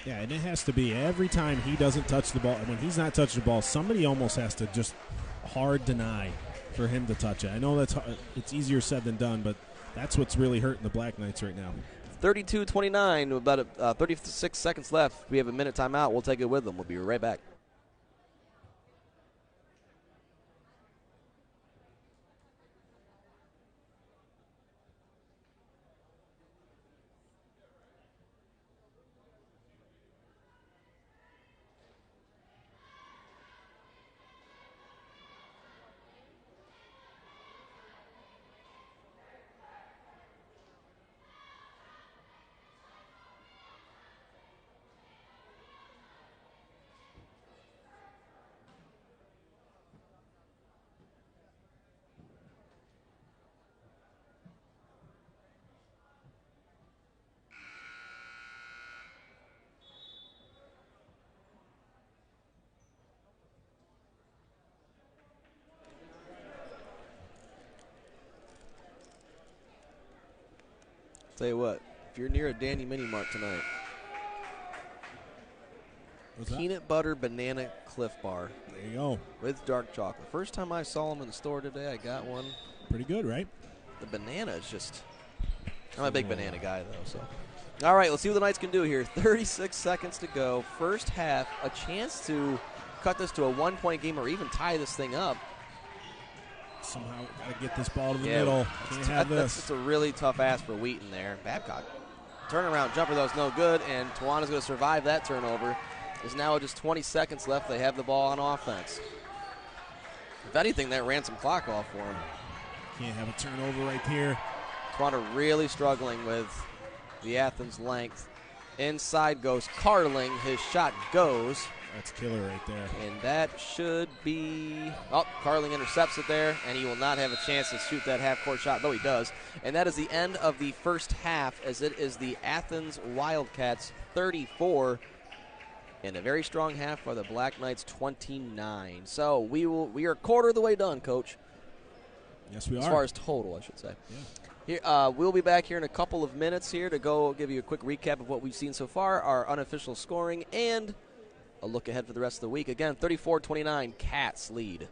Speaker 2: Yeah, and it has to be every time he doesn't touch the ball. And when he's not touching the ball, somebody almost has to just hard deny for him to touch it. I know it's easier said than done, but that's what's really hurting the Black Knights right now.
Speaker 1: 32-29, about 36 seconds left. We have a minute timeout. We'll take it with them. We'll be right back. Tell you what, if you're near a Danny Mini Mart tonight,
Speaker 2: What's that?
Speaker 1: Peanut butter banana Cliff Bar
Speaker 2: There you go.
Speaker 1: with dark chocolate. First time I saw them in the store today, I got one.
Speaker 2: Pretty good, right?
Speaker 1: The banana is just. I'm a big banana guy, though. So, all right, let's see what the Knights can do here. 36 seconds to go. First half, a chance to cut this to a 1-point game or even tie this thing up.
Speaker 2: Somehow got to get this ball to the middle. Can't have this.
Speaker 1: It's a really tough ask for Wheaton there. Babcock. Turnaround jumper, that was no good, and Tawana's going to survive that turnover. There's now just 20 seconds left. They have the ball on offense. If anything, that ran some clock off for him.
Speaker 2: Can't have a turnover right here.
Speaker 1: Tawana really struggling with the Athens length. Inside goes Carling. His shot goes.
Speaker 2: That's killer right there.
Speaker 1: And that should be. Oh, Carling intercepts it there, and he will not have a chance to shoot that half-court shot, though he does. And that is the end of the first half, as it is the Athens Wildcats 34, and a very strong half for the Black Knights 29. So we are a quarter of the way done, Coach.
Speaker 2: Yes, we are.
Speaker 1: As far as total, I should say.
Speaker 2: Yeah.
Speaker 1: Here, we'll be back here in a couple of minutes here to go give you a quick recap of what we've seen so far, our unofficial scoring, and a look ahead for the rest of the week. Again, 34-29, Cats lead.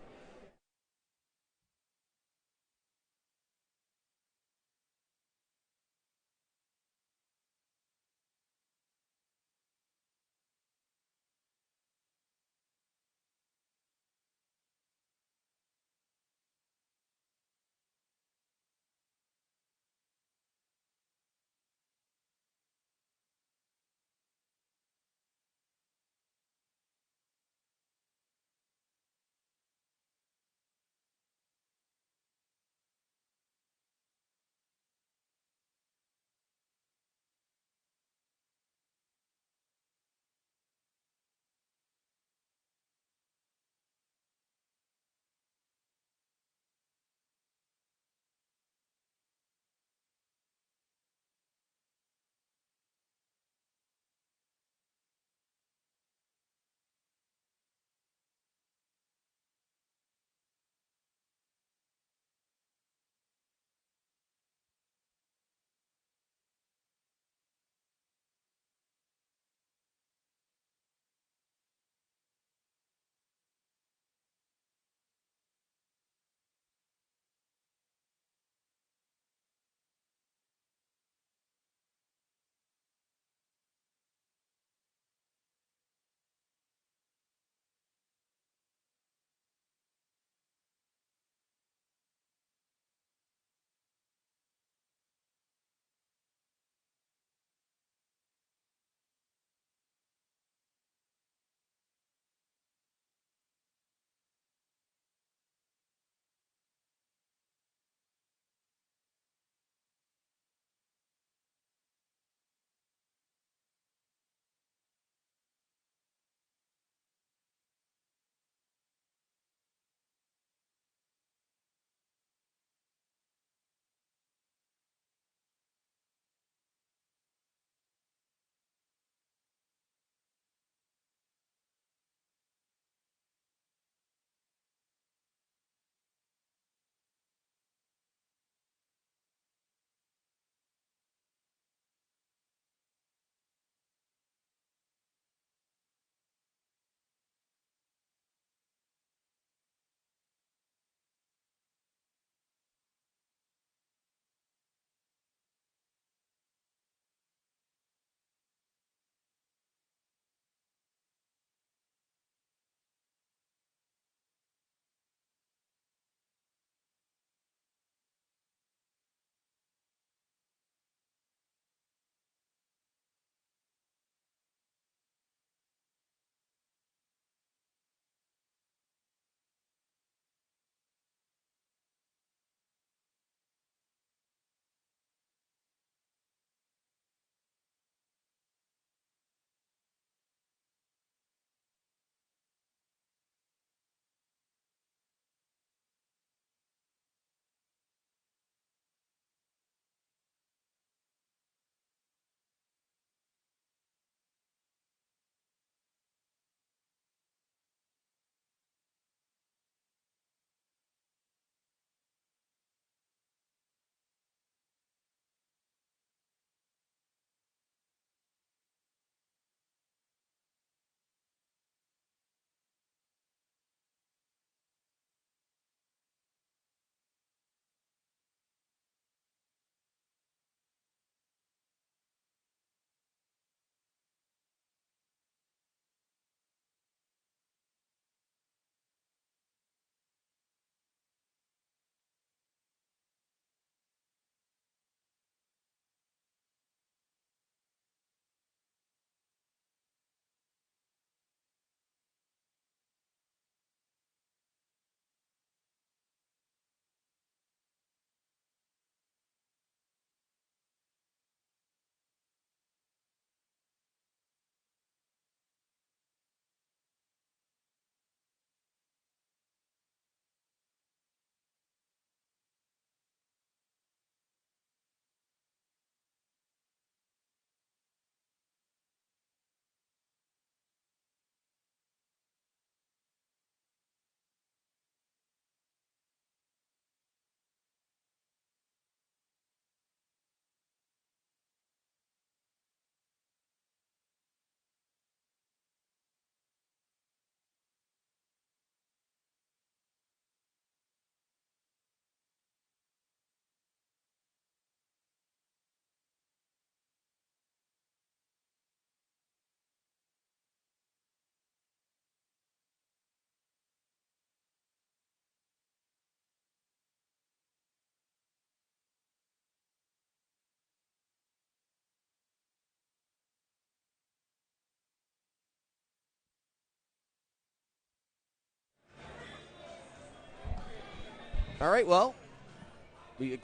Speaker 1: All right, well,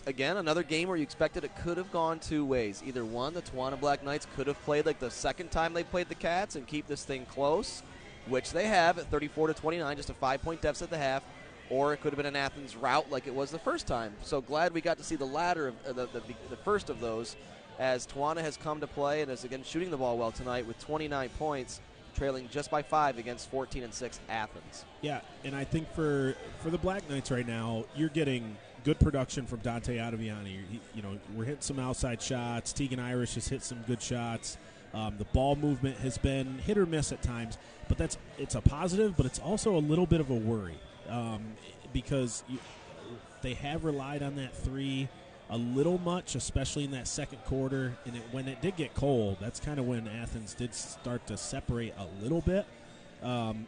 Speaker 1: again, another game where you expected it could have gone two ways. Either one, the Tawana Black Knights could have played like the second time they played the Cats and keep this thing close, which they have at 34-29, just a 5-point deficit at the half, or it could have been an Athens rout like it was the first time. So glad we got to see the latter, of the first of those, as Tawana has come to play and is again shooting the ball well tonight with 29 points, trailing just by 5 against 14-6 Athens.
Speaker 2: Yeah, and I think for the Black Knights right now, you're getting good production from Dante Ottaviani. We're hitting some outside shots. Tegan Irish has hit some good shots. The ball movement has been hit or miss at times, but it's a positive, but it's also a little bit of a worry because they have relied on that three a little much, especially in that second quarter. And when it did get cold, that's kind of when Athens did start to separate a little bit.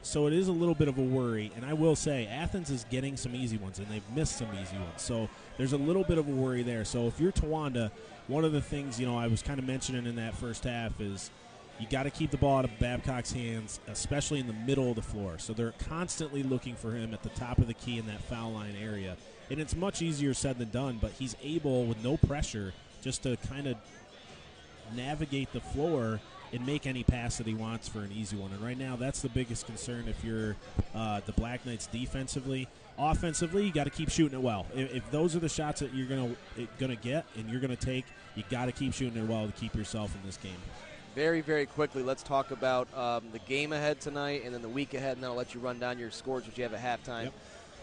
Speaker 2: So it is a little bit of a worry. And I will say, Athens is getting some easy ones, and they've missed some easy ones. So there's a little bit of a worry there. So if you're Towanda, one of the things, I was kind of mentioning in that first half is you got to keep the ball out of Babcock's hands, especially in the middle of the floor. So they're constantly looking for him at the top of the key in that foul line area. And it's much easier said than done, but he's able, with no pressure, just to kind of navigate the floor and make any pass that he wants for an easy one. And right now, that's the biggest concern if you're the Black Knights defensively. Offensively, you got to keep shooting it well. If those are the shots that you're gonna get and you're gonna take, you got to keep shooting it well to keep yourself in this game.
Speaker 1: Very, very quickly, let's talk about the game ahead tonight and then the week ahead, and then I'll let you run down your scores, which you have at halftime.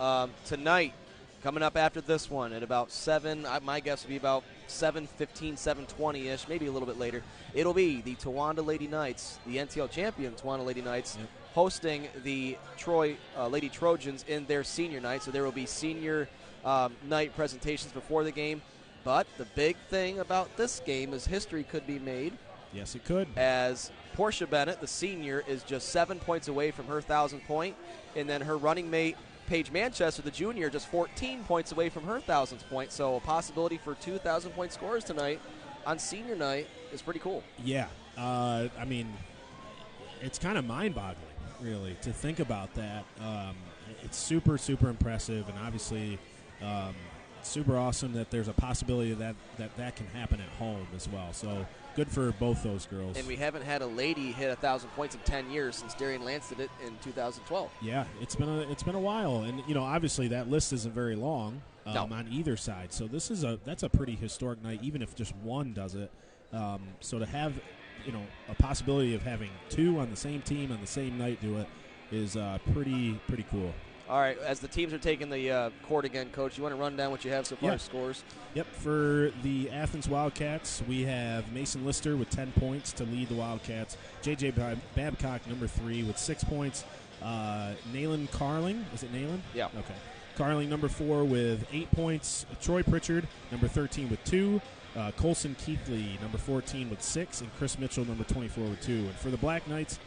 Speaker 1: Yep. Tonight, coming up after this one at about 7, my guess would be about 7:15, 7:20-ish, maybe a little bit later. It'll be the Towanda Lady Knights, the NTL champion Towanda Lady Knights, yep, hosting the Troy Lady Trojans in their senior night. So there will be senior night presentations before the game. But the big thing about this game is history could be made.
Speaker 2: Yes, it could.
Speaker 1: As Portia Bennett, the senior, is just 7 points away from her 1,000 point, and then her running mate Paige Manchester, the junior, just 14 points away from her 1,000th point. So a possibility for 2,000 point scores tonight on senior night is pretty cool.
Speaker 2: Yeah, I mean, it's kind of mind-boggling, really, to think about that. It's super, super impressive, and obviously super awesome that there's a possibility that can happen at home as well. So good for both those girls.
Speaker 1: And we haven't had a lady hit 1,000 points in 10 years since Darian Lance did it in 2012.
Speaker 2: Yeah, it's been a while, and obviously that list isn't very long on either side. So that's a pretty historic night, even if just one does it. So to have a possibility of having two on the same team on the same night do it is pretty cool.
Speaker 1: All right, as the teams are taking the court again, Coach, you want to run down what you have so far as scores?
Speaker 2: Yep, for the Athens Wildcats, we have Mason Lister with 10 points to lead the Wildcats. J.J. Babcock, number 3, with 6 points. Nayland Carling, is it Nayland?
Speaker 1: Yeah.
Speaker 2: Okay. Carling, number 4, with 8 points. Troy Pritchard, number 13, with 2. Colson Keithley, number 14, with 6. And Chris Mitchell, number 24, with 2. And for the Black Knights,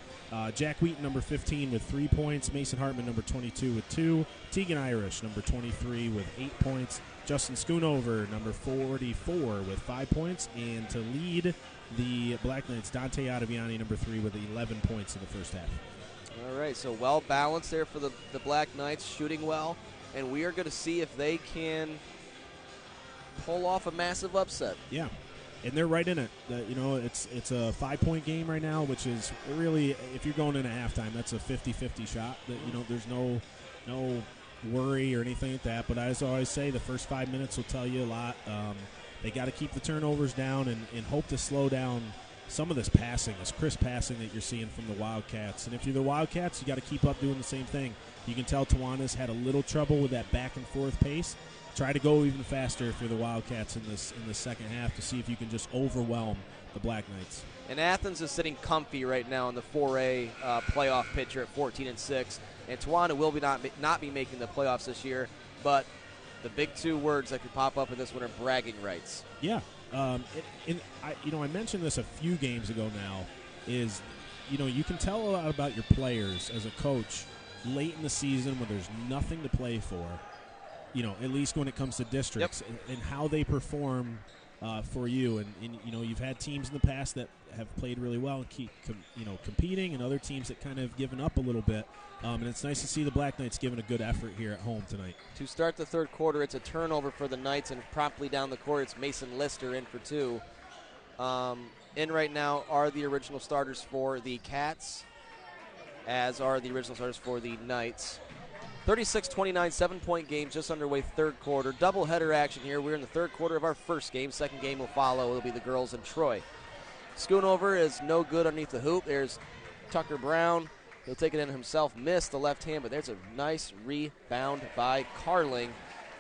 Speaker 2: Jack Wheaton, number 15, with 3 points. Mason Hartman, number 22, with 2. Tegan Irish, number 23, with 8 points. Justin Schoonover, number 44, with 5 points. And to lead the Black Knights, Dante Ottaviani, number 3, with 11 points in the first half.
Speaker 1: All right, so well balanced there for the Black Knights, shooting well. And we are going to see if they can pull off a massive upset.
Speaker 2: Yeah. And they're right in it. It's a 5-point game right now, which is really, if you're going into halftime, that's a 50-50 shot. That there's no worry or anything like that. But as I always say, the first 5 minutes will tell you a lot. They got to keep the turnovers down and hope to slow down some of this passing, this crisp passing that you're seeing from the Wildcats. And if you're the Wildcats, you got to keep up doing the same thing. You can tell Tawanda's had a little trouble with that back and forth pace. Try to go even faster if you're the Wildcats in the second half to see if you can just overwhelm the Black Knights.
Speaker 1: And Athens is sitting comfy right now in the 4A playoff picture at 14-6, and Towanda will not be making the playoffs this year. But the big two words that could pop up in this one are bragging rights.
Speaker 2: Yeah, I mentioned this a few games ago now. Is you can tell a lot about your players as a coach late in the season when there's nothing to play for. At least when it comes to districts, and how they perform for you. And you've had teams in the past that have played really well and keep competing, and other teams that kind of given up a little bit. And it's nice to see the Black Knights giving a good effort here at home tonight.
Speaker 1: To start the third quarter, it's a turnover for the Knights, and promptly down the court, it's Mason Lister in for two. In right now are the original starters for the Cats, as are the original starters for the Knights. 36-29, 7-point game, just underway, third quarter. Doubleheader action here. We're in the third quarter of our first game. Second game will follow. It'll be the girls in Troy. Schoonover is no good underneath the hoop. There's Tucker Brown. He'll take it in himself. Missed the left hand, but there's a nice rebound by Carling.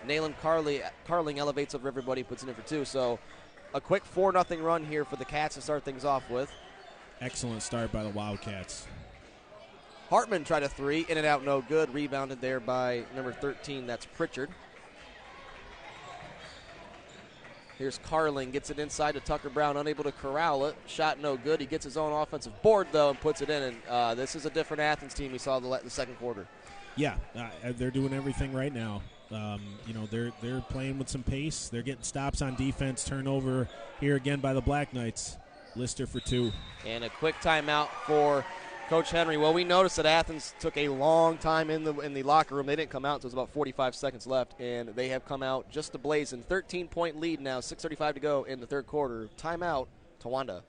Speaker 1: Nayland Carling elevates over everybody, puts it in for two. So a quick 4-0 run here for the Cats to start things off with.
Speaker 2: Excellent start by the Wildcats.
Speaker 1: Hartman tried a three, in and out, no good. Rebounded there by number 13, that's Pritchard. Here's Carling, gets it inside to Tucker Brown, unable to corral it. Shot no good. He gets his own offensive board, though, and puts it in. And this is a different Athens team we saw the second quarter.
Speaker 2: Yeah, they're doing everything right now. They're playing with some pace. They're getting stops on defense. Turnover here again by the Black Knights. Lister for two.
Speaker 1: And a quick timeout for Coach Henry. Well, we noticed that Athens took a long time in the locker room. They didn't come out until it was about 45 seconds left, and they have come out just to blazing. 13-point lead now, 6:35 to go in the third quarter. Timeout, Towanda.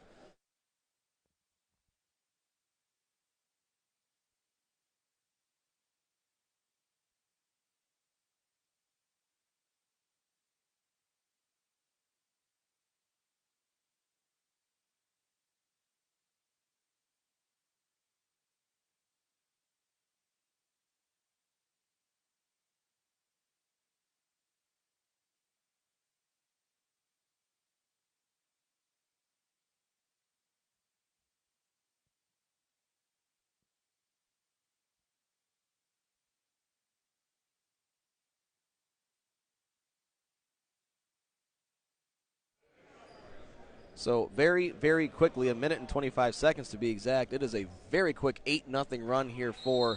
Speaker 1: So very, very quickly, a minute and 25 seconds to be exact. It is a very quick 8-0 run here for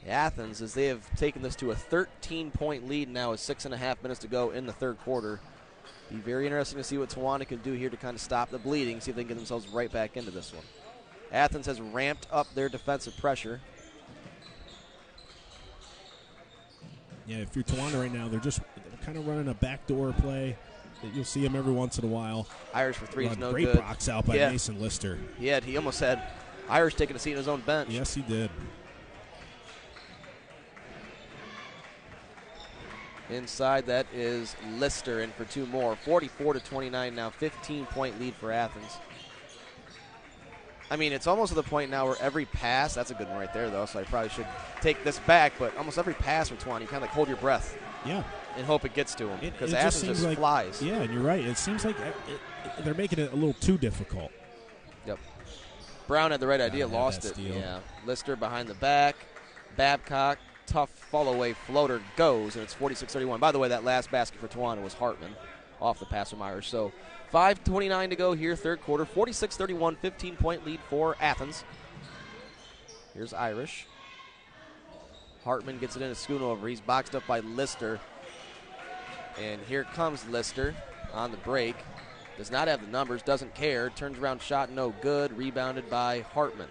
Speaker 1: Athens, as they have taken this to a 13-point lead now with 6.5 minutes to go in the third quarter. Be very interesting to see what Towanda can do here to kind of stop the bleeding, see if they can get themselves right back into this one. Athens has ramped up their defensive pressure.
Speaker 2: Yeah, if you're Towanda right now, they're kind of running a backdoor play. You'll see them every once in a while.
Speaker 1: Irish for three is no
Speaker 2: great
Speaker 1: good.
Speaker 2: Great box out by Mason Lister.
Speaker 1: He almost had Irish taking a seat on his own bench.
Speaker 2: Yes, he did.
Speaker 1: Inside, that is Lister in for two more. 44-29 now, 15-point lead for Athens. I mean, it's almost to the point now where every pass, that's a good one right there, though, so I probably should take this back, but almost every pass for Towanda, you kind of like hold your breath.
Speaker 2: Yeah.
Speaker 1: And hope it gets to him, because Athens just
Speaker 2: like,
Speaker 1: flies.
Speaker 2: Yeah, and you're right. It seems like they're making it a little too difficult.
Speaker 1: Yep. Brown had the right idea, lost it.
Speaker 2: Steal.
Speaker 1: Yeah. Lister behind the back. Babcock, tough fall-away floater goes, and it's 46-31. By the way, that last basket for Towanda was Hartman off the pass from Irish. So 5:29 to go here, third quarter. 46-31, 15-point lead for Athens. Here's Irish. Hartman gets it in a Schoonover. He's boxed up by Lister. And here comes Lister on the break. Does not have the numbers, doesn't care. Turns around, shot no good. Rebounded by Hartman.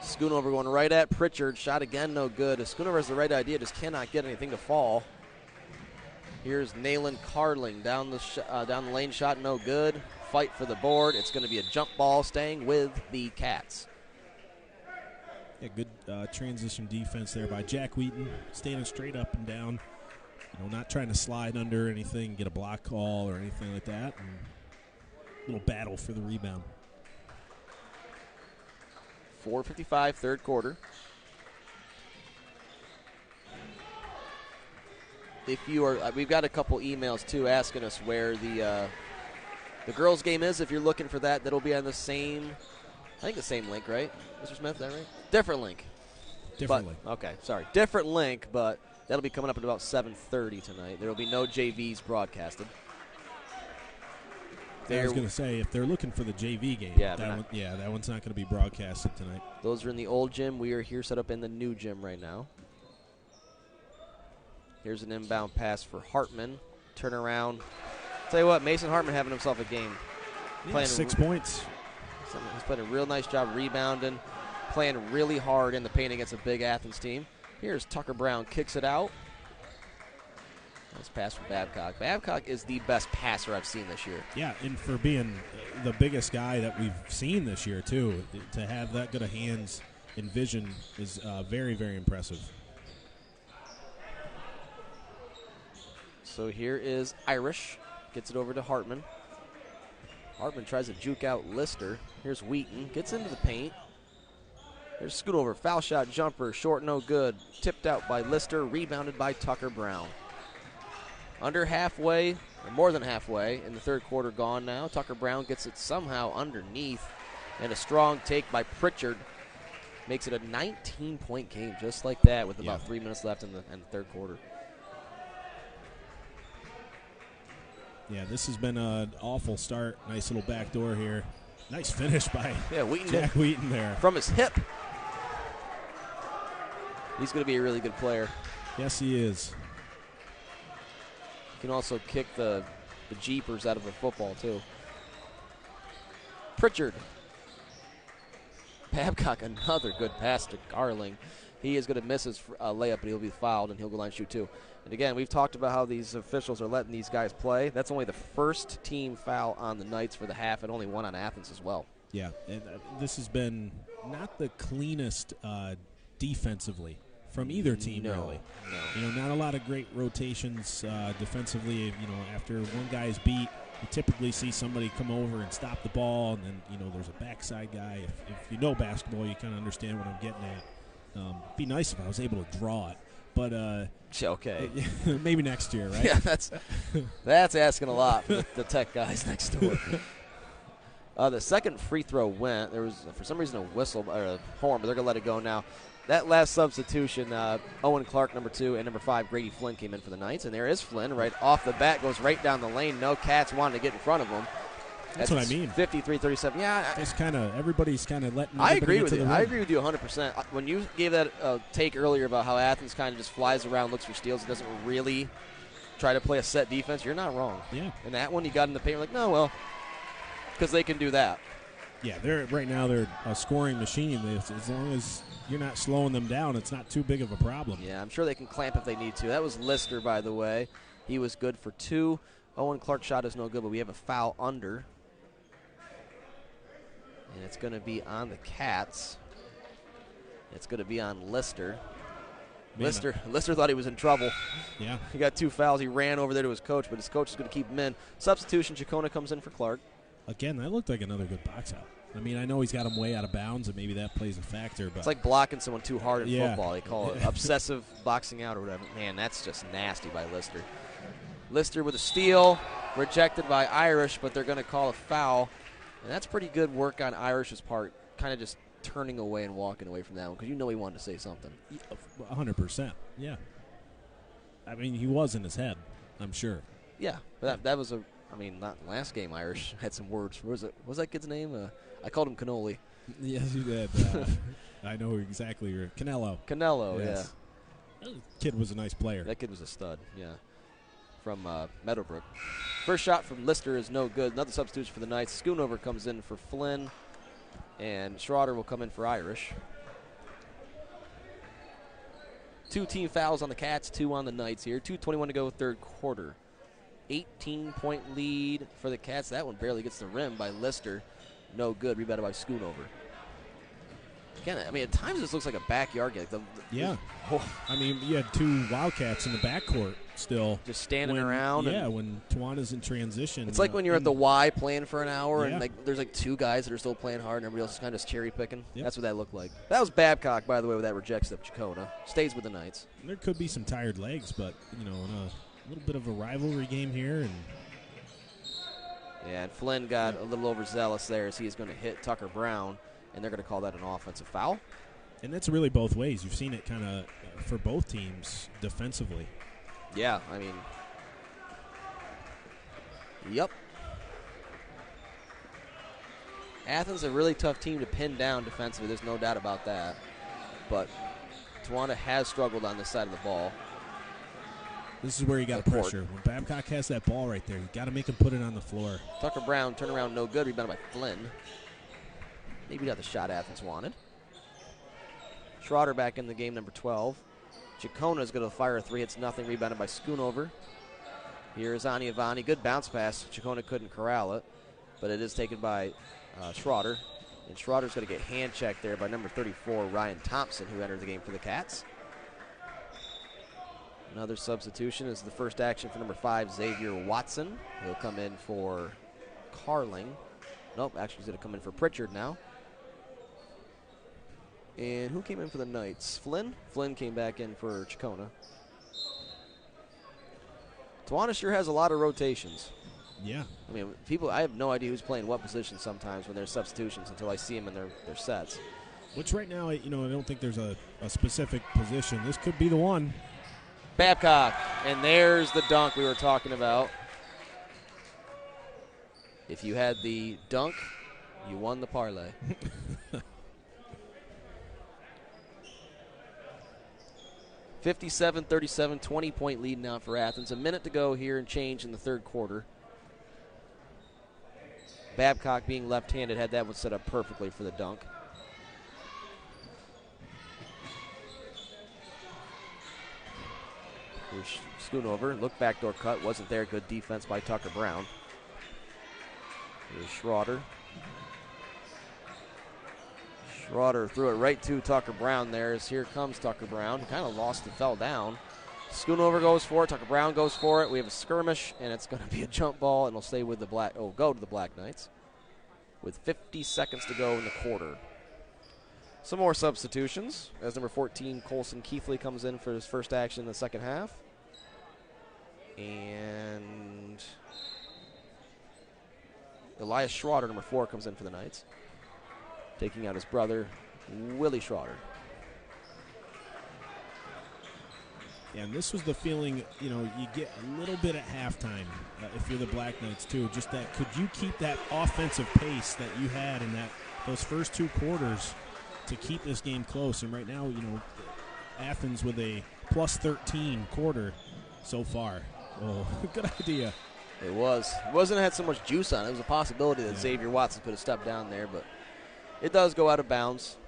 Speaker 1: Schoonover going right at Pritchard. Shot again, no good. Schoonover has the right idea, just cannot get anything to fall. Here's Nayland Carling down the lane, shot no good. Fight for the board. It's going to be a jump ball, staying with the Cats.
Speaker 2: Yeah, good transition defense there by Jack Wheaton, standing straight up and down. Not trying to slide under anything, get a block call or anything like that. And a little battle for the rebound.
Speaker 1: 4:55, third quarter. If you are, we've got a couple emails too asking us where the girls' game is. If you're looking for that, that'll be on the same, I think the same link, right, Mr. Smith? Is that right? Different link.
Speaker 2: Different link.
Speaker 1: Okay, sorry, different link, but that'll be coming up at about 7:30 tonight. There will be no JVs broadcasted.
Speaker 2: I was going to say, if they're looking for the JV game, that one's not going to be broadcasted tonight.
Speaker 1: Those are in the old gym. We are here set up in the new gym right now. Here's an inbound pass for Hartman. turn around. Tell you what, Mason Hartman having himself a game.
Speaker 2: Yeah, 6 points.
Speaker 1: He's playing a real nice job rebounding, playing really hard in the paint against a big Athens team. Here's Tucker Brown, kicks it out. Nice pass from Babcock. Babcock is the best passer I've seen this year.
Speaker 2: Yeah, and for being the biggest guy that we've seen this year, too, to have that good of hands and vision is very, very impressive.
Speaker 1: So here is Irish. Gets it over to Hartman. Hartman tries to juke out Lister. Here's Wheaton. Gets into the paint. There's scoot over. Foul shot, jumper. Short, no good. Tipped out by Lister. Rebounded by Tucker Brown. Under halfway, or more than halfway, in the third quarter gone now. Tucker Brown gets it somehow underneath. And a strong take by Pritchard makes it a 19-point game just like that with about 3 minutes left in the third quarter.
Speaker 2: Yeah, this has been an awful start. Nice little backdoor here. Nice finish by Jack Wheaton there.
Speaker 1: From his hip. He's going to be a really good player.
Speaker 2: Yes, he is.
Speaker 1: He can also kick the jeepers out of a football, too. Pritchard. Babcock, another good pass to Garling. He is going to miss his layup, but he'll be fouled, and he'll go line shoot, too. And again, we've talked about how these officials are letting these guys play. That's only the first team foul on the Knights for the half, and only one on Athens as well.
Speaker 2: Yeah, and this has been not the cleanest defensively from either team, really. No. Not a lot of great rotations defensively. After one guy's beat, you typically see somebody come over and stop the ball, and then there's a backside guy. If you know basketball, you kind of understand what I'm getting at. It'd be nice if I was able to draw it. But
Speaker 1: okay,
Speaker 2: maybe next year, right?
Speaker 1: Yeah, that's asking a lot for the tech guys next door. The second free throw went. There was, for some reason, a whistle or a horn, but they're going to let it go now. That last substitution, Owen Clark, number 2, and number 5, Grady Flynn came in for the Knights. And there is Flynn right off the bat, goes right down the lane. No Cats wanted to get in front of him.
Speaker 2: That's what I mean.
Speaker 1: 53-37. Yeah,
Speaker 2: just everybody's kind of letting.
Speaker 1: I agree with you. I agree with you 100%. When you gave that take earlier about how Athens kind of just flies around, looks for steals, and doesn't really try to play a set defense, you're not wrong.
Speaker 2: Yeah.
Speaker 1: And that one, you got in the paint, like, no, well, because they can do that.
Speaker 2: Yeah, they're a scoring machine. As long as you're not slowing them down, it's not too big of a problem.
Speaker 1: Yeah, I'm sure they can clamp if they need to. That was Lister, by the way. He was good for 2. Owen Clark's shot is no good, but we have a foul under. And it's going to be on the Cats. It's going to be on Lister. Lister thought he was in trouble.
Speaker 2: Yeah.
Speaker 1: He got 2 fouls. He ran over there to his coach, but his coach is going to keep him in. Substitution, Chacona comes in for Clark.
Speaker 2: Again, that looked like another good box out. I mean, I know he's got him way out of bounds, and maybe that plays a factor. But
Speaker 1: it's like blocking someone too hard in football. They call it obsessive boxing out or whatever. Man, that's just nasty by Lister. Lister with a steal, rejected by Irish, but they're going to call a foul. And that's pretty good work on Irish's part, kind of just turning away and walking away from that one, because he wanted to say something.
Speaker 2: 100%, yeah. I mean, he was in his head, I'm sure.
Speaker 1: Yeah, but that was not last game Irish had some words. What was that kid's name? I called him Cannoli.
Speaker 2: Yes, you did. I know exactly. Canelo,
Speaker 1: yes.
Speaker 2: Yeah. That kid was a nice player.
Speaker 1: That kid was a stud, yeah. From Meadowbrook. First shot from Lister is no good. Another substitution for the Knights. Schoonover comes in for Flynn, and Schroeder will come in for Irish. 2 team fouls on the Cats, 2 on the Knights here. 2:21 to go, third quarter. 18-point lead for the Cats. That one barely gets the rim by Lister. No good. Rebounded by Schoonover. Again, I mean, at times this looks like a backyard game.
Speaker 2: I mean, you had 2 Wildcats in the backcourt still.
Speaker 1: Just standing around.
Speaker 2: Yeah, when Tawana's in transition.
Speaker 1: It's like when you're at the Y playing for an hour and there's 2 guys that are still playing hard and everybody else is kind of just cherry picking. Yep. That's what that looked like. That was Babcock, by the way, with that rejects of Chacona. Stays with the Knights.
Speaker 2: There could be some tired legs, but, in a little bit of a rivalry game here.
Speaker 1: And Flynn got a little overzealous there as he is going to hit Tucker Brown. And they're going to call that an offensive foul.
Speaker 2: And that's really both ways. You've seen it kind of for both teams defensively.
Speaker 1: Yeah, I mean, yep. Athens is a really tough team to pin down defensively. There's no doubt about that. But Tawana has struggled on this side of the ball.
Speaker 2: This is where you got to pressure. When Babcock has that ball right there, you got to make him put it on the floor.
Speaker 1: Tucker Brown, turnaround no good. Rebounded by Flynn. Maybe not the shot Athens wanted. Schroeder back in the game, number 12. Chacona is going to fire a three. Hits nothing. Rebounded by Schoonover. Here's Aniavani. Good bounce pass. Chacona couldn't corral it, but it is taken by Schroeder. And Schroeder's going to get hand checked there by number 34, Ryan Thompson, who entered the game for the Cats. Another substitution is the first action for number 5, Xavier Watson. He'll come in for Carling. Nope, actually he's going to come in for Pritchard now. And who came in for the Knights? Flynn? Flynn came back in for Chacona. Tawana sure has a lot of rotations.
Speaker 2: Yeah.
Speaker 1: I mean, I have no idea who's playing what position sometimes when there's substitutions until I see them in their sets.
Speaker 2: Which right now, I don't think there's a specific position. This could be the one.
Speaker 1: Babcock, and there's the dunk we were talking about. If you had the dunk, you won the parlay. 57-37, 20-point lead now for Athens. A minute to go here and change in the third quarter. Babcock, being left-handed, had that one set up perfectly for the dunk. Here's Schoonover. Look, backdoor cut. Wasn't there. Good defense by Tucker Brown. Here's Schroeder. Schroeder threw it right to Tucker Brown there. As here comes Tucker Brown. He kind of lost and fell down. Schoonover goes for it. Tucker Brown goes for it. We have a skirmish, and it's going to be a jump ball, and it'll stay with the go to the Black Knights with 50 seconds to go in the quarter. Some more substitutions as number 14, Colson Keithley, comes in for his first action in the second half. And Elias Schroeder, number 4, comes in for the Knights, taking out his brother, Willie Schroeder.
Speaker 2: Yeah, and this was the feeling, you get a little bit at halftime if you're the Black Knights too. Just that, could you keep that offensive pace that you had in those first two quarters to keep this game close? And right now, Athens with a plus 13 quarter so far. Oh, good idea.
Speaker 1: It wasn't had so much juice on it. It was a possibility that Xavier Watson put a step down there, but it does go out of bounds.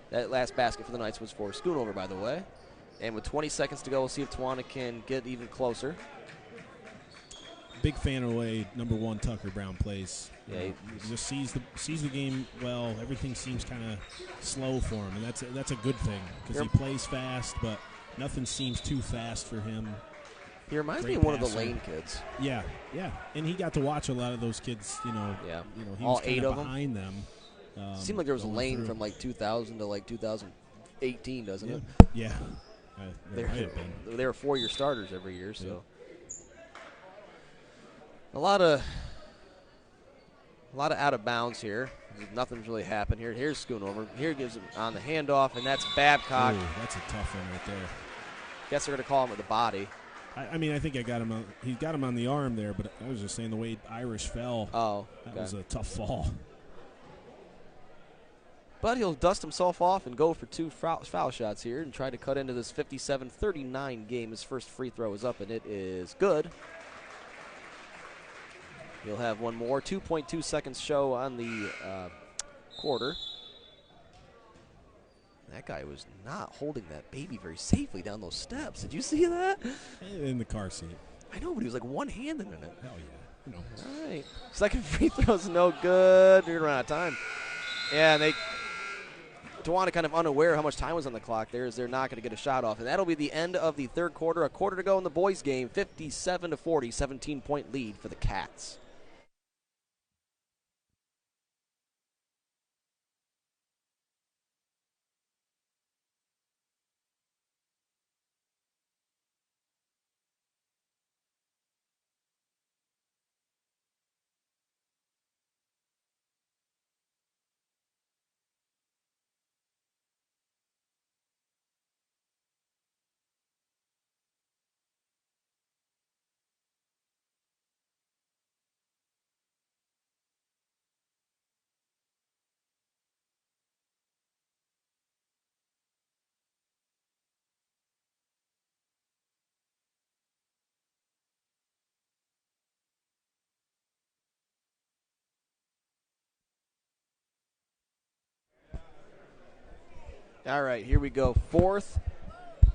Speaker 1: That last basket for the Knights was for Schoonover, by the way. And with 20 seconds to go, we'll see if Tawana can get even closer.
Speaker 2: Big fan of the way number 1 Tucker Brown plays.
Speaker 1: Yeah,
Speaker 2: he just sees the game well. Everything seems kind of slow for him, and that's a good thing because he plays fast, but nothing seems too fast for him.
Speaker 1: He reminds me of one of the Lane kids.
Speaker 2: Yeah, and he got to watch a lot of those kids. He
Speaker 1: all
Speaker 2: was
Speaker 1: 8 of them
Speaker 2: behind them.
Speaker 1: Seemed like there was a lane from like 2000 to like 2018, doesn't it?
Speaker 2: Yeah.
Speaker 1: They were 4-year starters every year, so a lot of out of bounds here. Nothing's really happened here. Here's Schoonover. Here gives him on the handoff, and that's Babcock.
Speaker 2: Ooh, that's a tough one right there.
Speaker 1: Guess they're going to call him with the body.
Speaker 2: I think I got him. He got him on the arm there, but I was just saying the way Irish fell.
Speaker 1: Oh,
Speaker 2: that was a tough fall.
Speaker 1: But he'll dust himself off and go for 2 foul shots here and try to cut into this 57-39 game. His first free throw is up, and it is good. He'll have one more. 2.2 seconds show on the quarter. That guy was not holding that baby very safely down those steps. Did you see that?
Speaker 2: In the car seat.
Speaker 1: I know, but he was like one-handed in it.
Speaker 2: Hell yeah.
Speaker 1: All right. Second free throw's no good. We're running out of time. Yeah, and Tawana kind of unaware how much time was on the clock there, as they're not going to get a shot off. And that'll be the end of the third quarter. A quarter to go in the boys' game. 57-40, 17-point lead for the Cats. All right, here we go. Fourth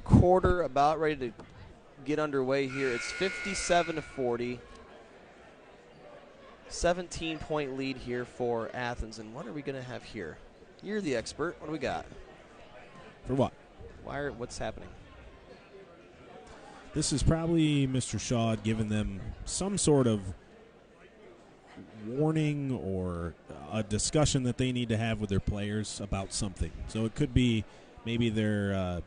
Speaker 1: quarter about ready to get underway here. It's 57-40. 17-point lead here for Athens. And what are we going to have here? You're the expert. What do we got?
Speaker 2: For what?
Speaker 1: What's happening?
Speaker 2: This is probably Mr. Shaw giving them some sort of warning or a discussion that they need to have with their players about something. So it could be maybe they're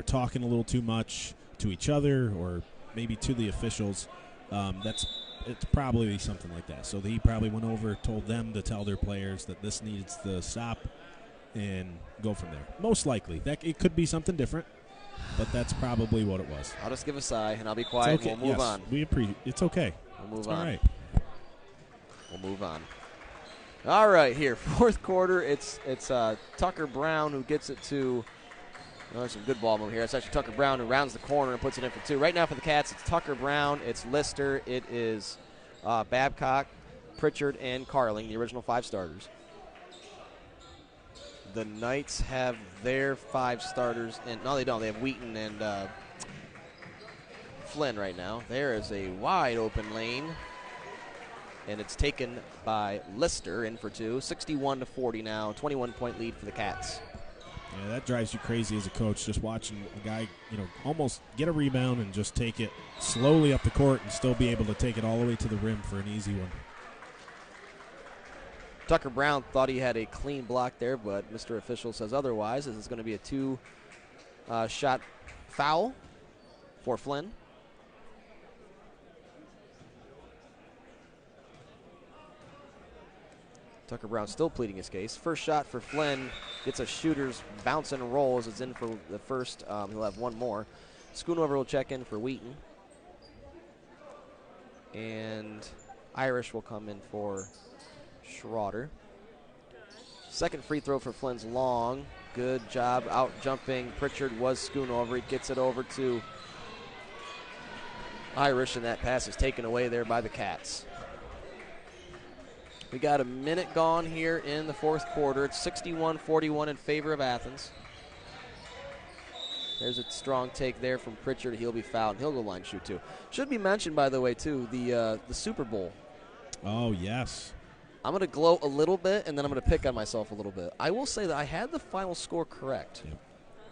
Speaker 2: talking a little too much to each other or maybe to the officials. It's probably something like that. So he probably went over, told them to tell their players that this needs to stop and go from there. Most likely. That it could be something different, but that's probably what it was.
Speaker 1: I'll just give a sigh, and I'll be quiet,
Speaker 2: okay.
Speaker 1: and we'll move on.
Speaker 2: We appreciate it. It's okay.
Speaker 1: We'll move
Speaker 2: on.
Speaker 1: on.
Speaker 2: All right.
Speaker 1: We'll move on. All right, here, fourth quarter, it's Tucker Brown who gets it to there's some good ball move here. It's actually Tucker Brown who rounds the corner and puts it in for two. Right now for the Cats, it's Tucker Brown, it's Lister, it is Babcock, Pritchard, and Carling, the original 5 starters. The Knights have their 5 starters, and no, they don't. They have Wheaton and Flynn right now. There is a wide open lane, and it's taken by Lister in for 2. 61-40 now, 21-point lead for the Cats.
Speaker 2: Yeah, that drives you crazy as a coach, just watching a guy, almost get a rebound and just take it slowly up the court and still be able to take it all the way to the rim for an easy one.
Speaker 1: Tucker Brown thought he had a clean block there, but Mr. Official says otherwise. This is going to be a 2-shot foul for Flynn. Tucker Brown still pleading his case. First shot for Flynn gets a shooter's bounce and rolls. It's in for the first. He'll have one more. Schoonover will check in for Wheaton. And Irish will come in for Schroeder. Second free throw for Flynn's long. Good job out jumping. Pritchard was Schoonover. He gets it over to Irish, and that pass is taken away there by the Cats. We got a minute gone here in the fourth quarter. It's 61-41 in favor of Athens. There's a strong take there from Pritchard. He'll be fouled. He'll go line shoot too. Should be mentioned, by the way, too, the Super Bowl.
Speaker 2: Oh, yes.
Speaker 1: I'm going to gloat a little bit, and then I'm going to pick on myself a little bit. I will say that I had the final score correct.
Speaker 2: Yep.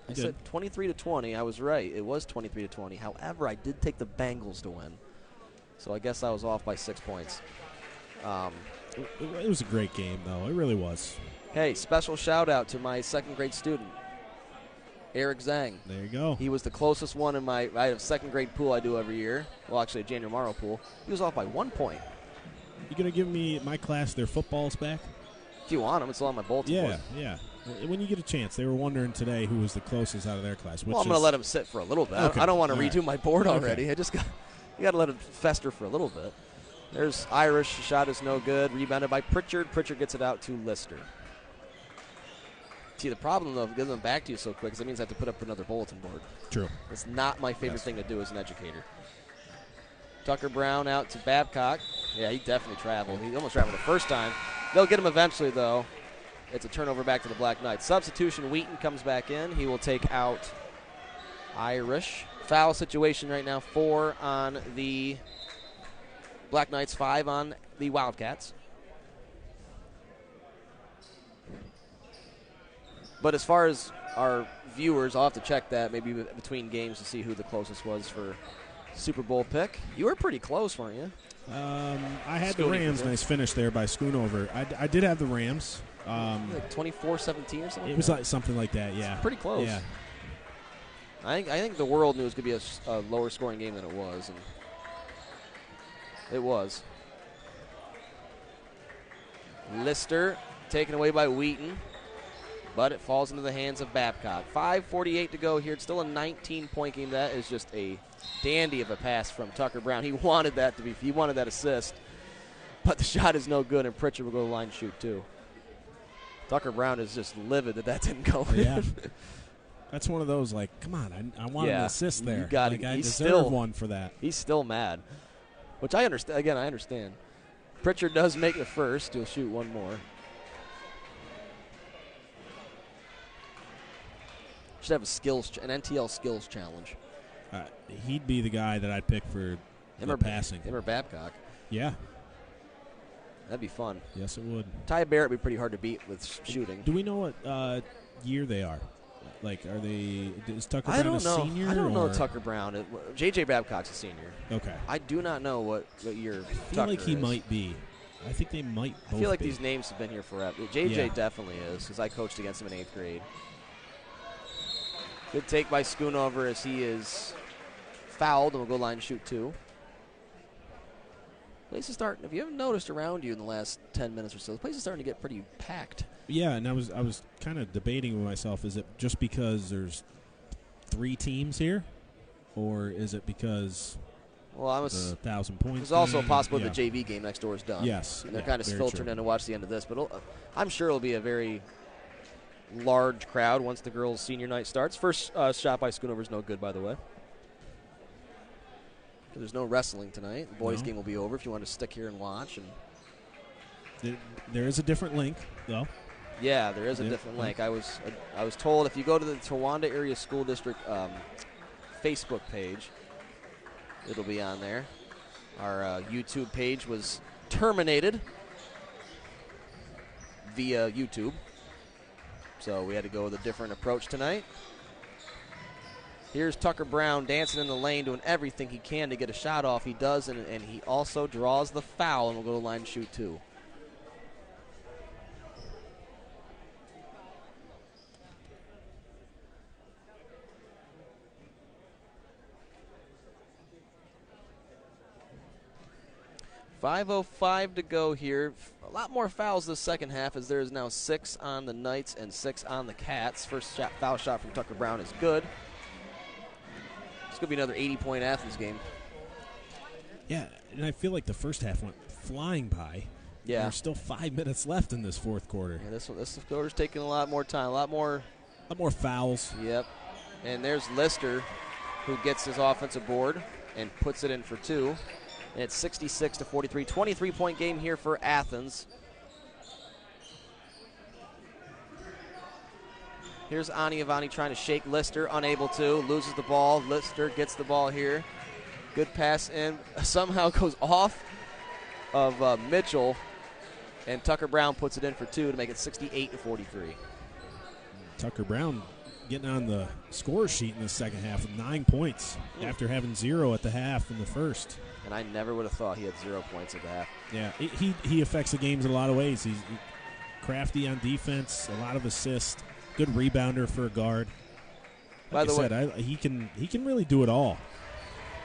Speaker 1: I said 23-20. I was right. It was 23-20. However, I did take the Bengals to win. So I guess I was off by 6 points.
Speaker 2: It was a great game, though. It really was.
Speaker 1: Hey, special shout-out to my second-grade student, Eric Zhang.
Speaker 2: There you go.
Speaker 1: He was the closest one in I have a second-grade pool I do every year. Well, actually, a January Morrow pool. He was off by 1 point.
Speaker 2: You going to give me my class their footballs back?
Speaker 1: If you want them, it's on my bulletin board.
Speaker 2: Yeah. When you get a chance. They were wondering today who was the closest out of their class.
Speaker 1: Well, I'm going to let him sit for a little bit. Okay. I don't want to redo my board already. You got to let him fester for a little bit. There's Irish. Shot is no good. Rebounded by Pritchard. Pritchard gets it out to Lister. See, the problem, though, of getting them back to you so quick is that means I have to put up another bulletin board.
Speaker 2: True.
Speaker 1: It's not my favorite thing to do as an educator. Tucker Brown out to Babcock. Yeah, he definitely traveled. He almost traveled the first time. They'll get him eventually, though. It's a turnover back to the Black Knights. Substitution, Wheaton comes back in. He will take out Irish. Foul situation right now, 4 on the Black Knights, 5 on the Wildcats. But as far as our viewers, I'll have to check that maybe between games to see who the closest was for Super Bowl pick. You were pretty close, weren't you?
Speaker 2: I had the Rams. Nice finish there by Schoonover. I did have the Rams.
Speaker 1: Like 24-17 or something?
Speaker 2: It was like something like that, yeah.
Speaker 1: It's pretty close.
Speaker 2: Yeah.
Speaker 1: I think the world knew it was going to be a lower scoring game than it was. And it was. Lister taken away by Wheaton, but it falls into the hands of Babcock. 5:48 to go here. It's still a 19-point game. That is just a dandy of a pass from Tucker Brown. He wanted that assist, but the shot is no good, and Pritchard will go line and shoot too. Tucker Brown is just livid that didn't go in.
Speaker 2: Yeah. That's one of those, like, come on, I want an assist there.
Speaker 1: You got
Speaker 2: like,
Speaker 1: it.
Speaker 2: I deserve one for that.
Speaker 1: He's still mad, which I understand. Again, I understand. Pritchard does make the first. He'll shoot one more. Should have an NTL skills challenge.
Speaker 2: He'd be the guy that I'd pick for the passing.
Speaker 1: Him or Babcock.
Speaker 2: Yeah.
Speaker 1: That'd be fun.
Speaker 2: Yes, it would.
Speaker 1: Ty Barrett would be pretty hard to beat with shooting.
Speaker 2: Do we know what year they are? Like, are they? Is Tucker
Speaker 1: I
Speaker 2: Brown
Speaker 1: don't
Speaker 2: a
Speaker 1: know.
Speaker 2: senior?
Speaker 1: I don't know
Speaker 2: or?
Speaker 1: Tucker Brown. J.J. Babcock's a senior.
Speaker 2: Okay.
Speaker 1: I do not know what year
Speaker 2: I feel
Speaker 1: Tucker
Speaker 2: like he
Speaker 1: is.
Speaker 2: might be. I think they might both
Speaker 1: I feel like
Speaker 2: be.
Speaker 1: these names have been here forever. J.J.
Speaker 2: Yeah.
Speaker 1: definitely is, because I coached against him in 8th grade. Good take by Schoonover as he is fouled, and we'll go line and shoot 2. Place is starting. If you haven't noticed around you in the last 10 minutes or so, the place is starting to get pretty packed.
Speaker 2: Yeah, and I was kind of debating with myself: is it just because there's 3 teams here, or is it because the 1,000 points?
Speaker 1: There's also a possibility
Speaker 2: yeah.
Speaker 1: the JV game next door is done.
Speaker 2: Yes,
Speaker 1: and they're
Speaker 2: yeah,
Speaker 1: kind of
Speaker 2: very
Speaker 1: filtering
Speaker 2: true.
Speaker 1: in to watch the end of this. But I'm sure it'll be a very large crowd once the girls' senior night starts. First shot by Schoonover is no good, by the way. There's no wrestling tonight. The boys' game will be over if you want to stick here and watch. And
Speaker 2: there is a different link, though.
Speaker 1: yeah, there is a different link. I was told if you go to the Towanda Area School District Facebook page, it'll be on there. Our YouTube page was terminated via YouTube, so we had to go with a different approach tonight. Here's Tucker Brown dancing in the lane, doing everything he can to get a shot off. He does, and he also draws the foul, and we'll go to line and shoot 2. .5:05 to go here. A lot more fouls this second half, as there is now 6 on the Knights and 6 on the Cats. First foul shot from Tucker Brown is good. It's going to be another 80-point Athens game.
Speaker 2: Yeah, and I feel like the first half went flying by.
Speaker 1: Yeah.
Speaker 2: There's still 5 minutes left in this fourth quarter.
Speaker 1: Yeah, this quarter's taking a lot more time, a lot more
Speaker 2: fouls.
Speaker 1: Yep. And there's Lister, who gets his offensive board and puts it in for 2. And it's 66-43. 23-point game here for Athens. Here's Ani Avani trying to shake Lister, unable to, loses the ball. Lister gets the ball here. Good pass in, somehow goes off of Mitchell, and Tucker Brown puts it in for 2 to make it 68-43.
Speaker 2: Tucker Brown getting on the score sheet in the second half with 9 points after having 0 at the half in the first.
Speaker 1: And I never would have thought he had 0 points at the half.
Speaker 2: Yeah, he affects the games in a lot of ways. He's crafty on defense, a lot of assists, good rebounder for a guard. Like
Speaker 1: By the
Speaker 2: way, he can really do it all.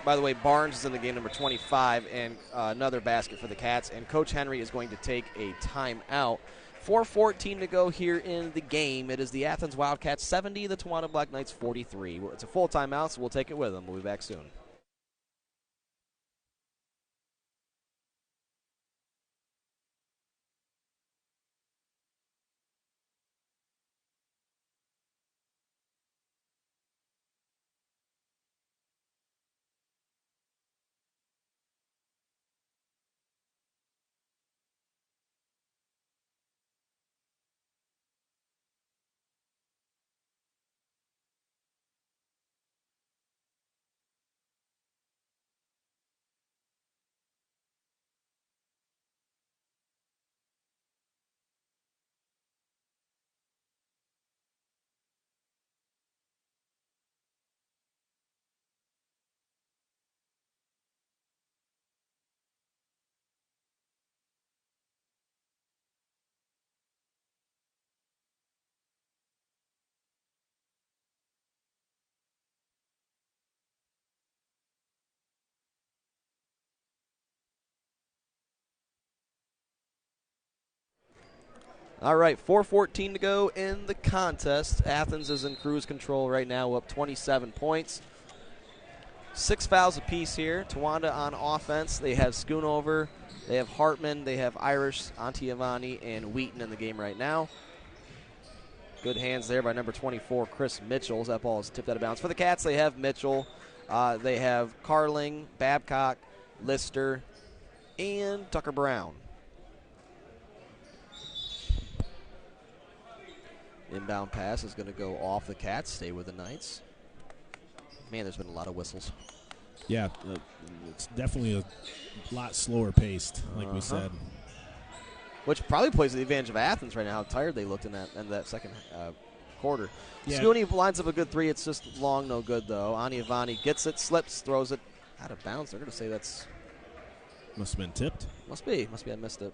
Speaker 1: By the way, Barnes is in the game, number 25, and another basket for the Cats. And Coach Henry is going to take a timeout. 4:14 to go here in the game. It is the Athens Wildcats 70, the Towanda Black Knights 43. It's a full timeout, so we'll take it with them. We'll be back soon. All right, 4:14 to go in the contest. Athens is in cruise control right now, up 27 points. 6 fouls apiece here. Towanda on offense. They have Schoonover, they have Hartman, they have Irish, Antiavani, and Wheaton in the game right now. Good hands there by number 24, Chris Mitchell. That ball is tipped out of bounds. For the Cats, they have Mitchell, they have Carling, Babcock, Lister, and Tucker Brown. Inbound pass is going to go off the Cats, stay with the Knights. Man, there's been a lot of whistles.
Speaker 2: Yeah, it's definitely a lot slower paced, like we said.
Speaker 1: Which probably plays to the advantage of Athens right now, how tired they looked in that second quarter.
Speaker 2: Yeah.
Speaker 1: Scooney lines up a good three. It's just long, no good, though. Aniavani gets it, slips, throws it out of bounds. They're going to say that's...
Speaker 2: Must have been tipped.
Speaker 1: Must be. I missed it.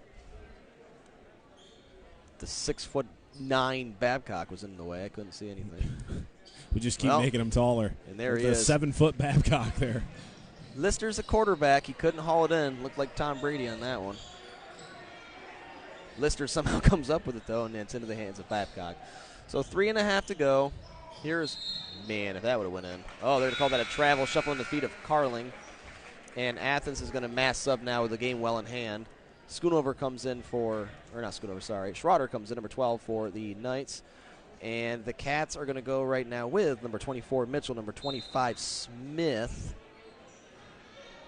Speaker 1: The 6'9" Babcock was in the way. I couldn't see anything.
Speaker 2: We just keep making him taller.
Speaker 1: And there he
Speaker 2: is. 7-foot Babcock there.
Speaker 1: Lister's a quarterback. He couldn't haul it in. Looked like Tom Brady on that one. Lister somehow comes up with it, though, and it's into the hands of Babcock. So 3.5 to go. Here's, man, if that would have went in. Oh, they're going to call that a travel, shuffling the feet of Carling. And Athens is going to mass up now with the game well in hand. Schoonover comes in for, or not Schoonover, sorry. Schroeder comes in, number 12 for the Knights. And the Cats are going to go right now with number 24, Mitchell, number 25, Smith,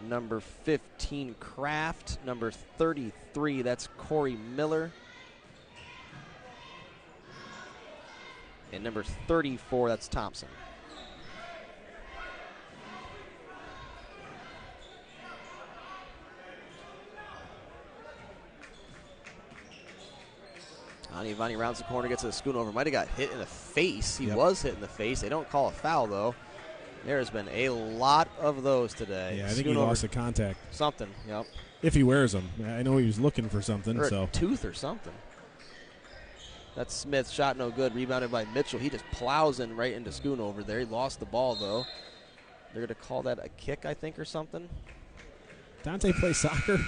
Speaker 1: number 15, Kraft, number 33, that's Corey Miller, and number 34, that's Thompson. Aniavani rounds the corner, gets to the Schoonover. Might have got hit in the face. He was hit in the face. They don't call a foul, though. There has been a lot of those today.
Speaker 2: Yeah, I think he lost a contact.
Speaker 1: Something, yep.
Speaker 2: If he wears them. I know he was looking for something.
Speaker 1: Or a tooth or something. That's Smith. Shot no good. Rebounded by Mitchell. He just plows in right into Schoonover there. He lost the ball, though. They're going to call that a kick, I think, or something.
Speaker 2: Dante plays soccer?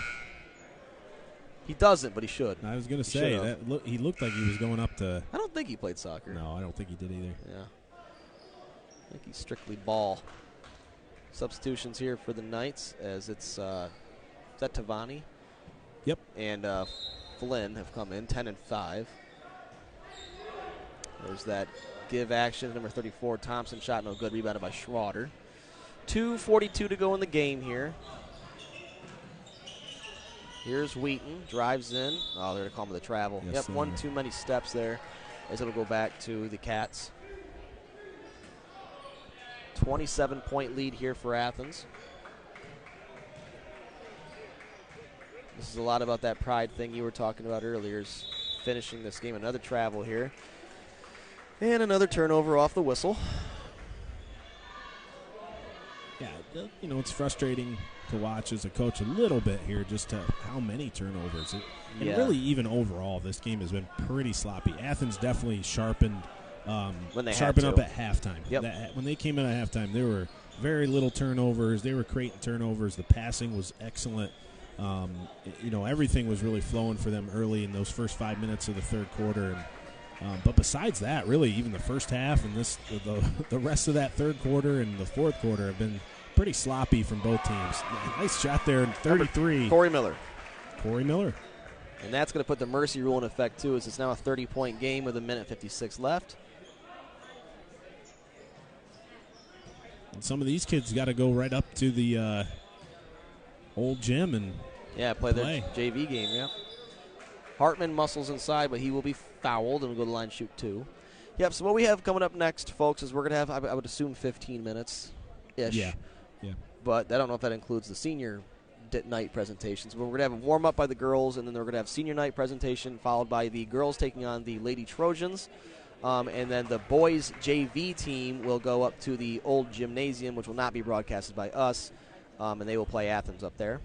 Speaker 1: He doesn't, but he should.
Speaker 2: I was going to say, he looked like he was going up to...
Speaker 1: I don't think he played soccer.
Speaker 2: No, I don't think he did either.
Speaker 1: Yeah. I think he's strictly ball. Substitutions here for the Knights as it's, is that Tavani?
Speaker 2: Yep.
Speaker 1: And Flynn have come in, 10 and 5. There's that give action, number 34, Thompson, shot no good, rebounded by Schroeder. 2:42 to go in the game here. Here's Wheaton, drives in. Oh, they're going to call him the travel.
Speaker 2: Yes,
Speaker 1: one too many steps there as it'll go back to the Cats. 27-point lead here for Athens. This is a lot about that pride thing you were talking about earlier, is finishing this game. Another travel here. And another turnover off the whistle.
Speaker 2: Yeah, you know, it's frustrating to watch as a coach a little bit here, just to how many turnovers. And really, even overall, this game has been pretty sloppy. Athens definitely sharpened up at halftime.
Speaker 1: Yep.
Speaker 2: When they came in at halftime, there were very little turnovers. They were creating turnovers. The passing was excellent. You know, everything was really flowing for them early in those first 5 minutes of the third quarter. And, but besides that, really, even the first half and the rest of that third quarter and the fourth quarter have been pretty sloppy from both teams. Nice shot there in 33.
Speaker 1: Corey Miller.
Speaker 2: And
Speaker 1: that's going to put the mercy rule in effect, too, as it's now a 30-point game with 1:56 left.
Speaker 2: And some of these kids got to go right up to the old gym and
Speaker 1: play their JV game, yeah. Hartman muscles inside, but he will be fouled and will go to the line shoot 2. Yep, so what we have coming up next, folks, is we're going to have, I would assume, 15 minutes-ish.
Speaker 2: Yeah.
Speaker 1: But I don't know if that includes the senior night presentations. But we're going to have a warm-up by the girls, and then we're going to have senior night presentation, followed by the girls taking on the Lady Trojans. And then the boys JV team will go up to the old gymnasium, which will not be broadcasted by us, and they will play Athens up there.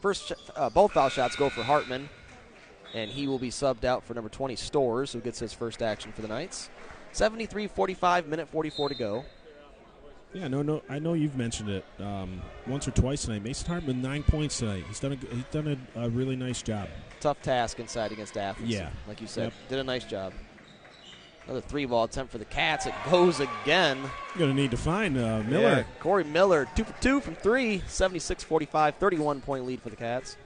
Speaker 1: First, both foul shots go for Hartman, and he will be subbed out for number 20, Stores, who gets his first action for the Knights. 73-45, minute 44 to go.
Speaker 2: Yeah, no. I know you've mentioned it once or twice tonight. Mason Hartman, 9 points tonight. He's done a really nice job.
Speaker 1: Tough task inside against Athens.
Speaker 2: Yeah,
Speaker 1: like you said, did a nice job. Another 3-ball attempt for the Cats. It goes again.
Speaker 2: You're going to need to find Miller.
Speaker 1: Yeah, Corey Miller, 2 for 2 from 3. 76-45, 31-point lead for the Cats.